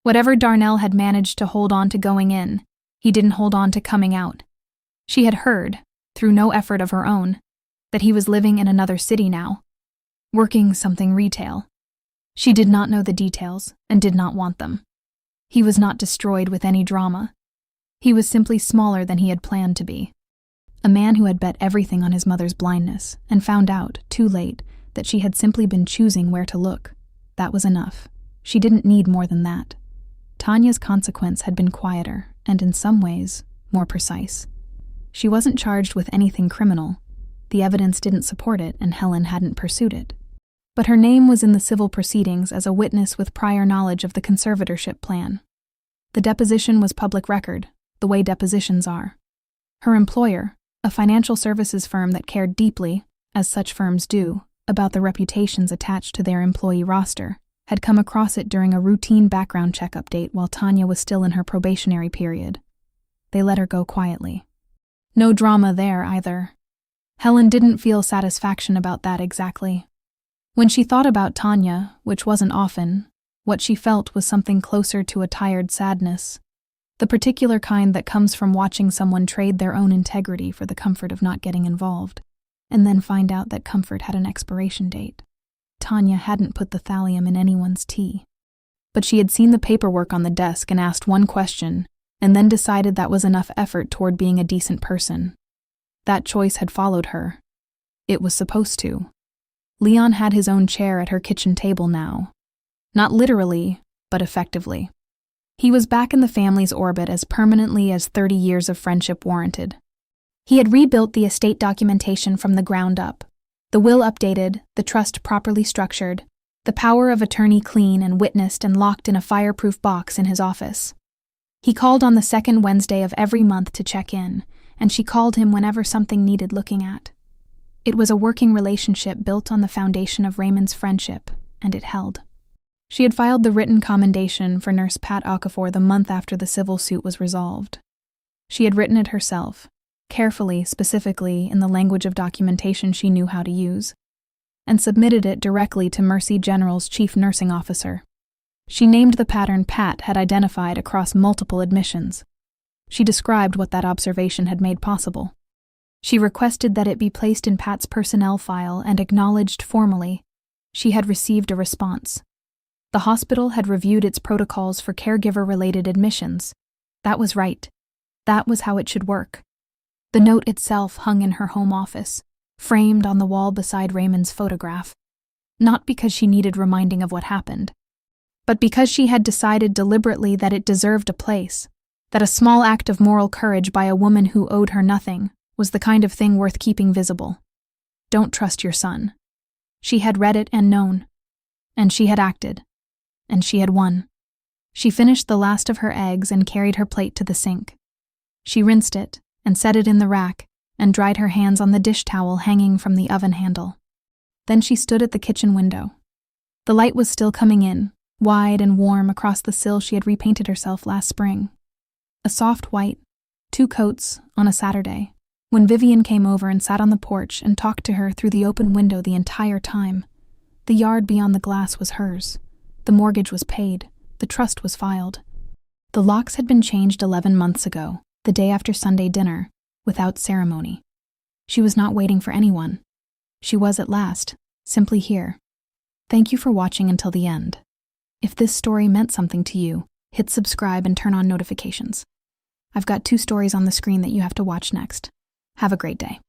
Whatever Darnell had managed to hold on to going in, he didn't hold on to coming out. She had heard, through no effort of her own, that he was living in another city now, working something retail. She did not know the details and did not want them. He was not destroyed with any drama. He was simply smaller than he had planned to be. A man who had bet everything on his mother's blindness and found out, too late, that she had simply been choosing where to look. That was enough. She didn't need more than that. Tanya's consequence had been quieter and, in some ways, more precise. She wasn't charged with anything criminal. The evidence didn't support it, and Helen hadn't pursued it. But her name was in the civil proceedings as a witness with prior knowledge of the conservatorship plan. The deposition was public record, the way depositions are. Her employer, a financial services firm that cared deeply, as such firms do, about the reputations attached to their employee roster, had come across it during a routine background check update while Tanya was still in her probationary period. They let her go quietly. No drama there, either. Helen didn't feel satisfaction about that exactly. When she thought about Tanya, which wasn't often, what she felt was something closer to a tired sadness, the particular kind that comes from watching someone trade their own integrity for the comfort of not getting involved, and then find out that comfort had an expiration date. Tanya hadn't put the thallium in anyone's tea. But she had seen the paperwork on the desk and asked one question, and then decided that was enough effort toward being a decent person. That choice had followed her. It was supposed to. Leon had his own chair at her kitchen table now. Not literally, but effectively. He was back in the family's orbit as permanently as 30 years of friendship warranted. He had rebuilt the estate documentation from the ground up, The will updated, the trust properly structured, the power of attorney clean and witnessed and locked in a fireproof box in his office. He called on the second Wednesday of every month to check in, and she called him whenever something needed looking at. It was a working relationship built on the foundation of Raymond's friendship, and it held. She had filed the written commendation for Nurse Pat Okafor the month after the civil suit was resolved. She had written it herself, carefully, specifically, in the language of documentation she knew how to use, and submitted it directly to Mercy General's chief nursing officer. She named the pattern Pat had identified across multiple admissions. She described what that observation had made possible. She requested that it be placed in Pat's personnel file and acknowledged formally. She had received a response. The hospital had reviewed its protocols for caregiver-related admissions. That was right. That was how it should work. The note itself hung in her home office, framed on the wall beside Raymond's photograph. Not because she needed reminding of what happened, but because she had decided deliberately that it deserved a place, that a small act of moral courage by a woman who owed her nothing was the kind of thing worth keeping visible. Don't trust your son. She had read it and known, and she had acted, and she had won. She finished the last of her eggs and carried her plate to the sink. She rinsed it and set it in the rack and dried her hands on the dish towel hanging from the oven handle. Then she stood at the kitchen window. The light was still coming in, wide and warm across the sill she had repainted herself last spring. A soft white, 2 coats on a Saturday, when Vivian came over and sat on the porch and talked to her through the open window the entire time. The yard beyond the glass was hers. The mortgage was paid. The trust was filed. The locks had been changed 11 months ago, the day after Sunday dinner, without ceremony. She was not waiting for anyone. She was at last, simply here. Thank you for watching until the end. If this story meant something to you, hit subscribe and turn on notifications. I've got 2 stories on the screen that you have to watch next. Have a great day.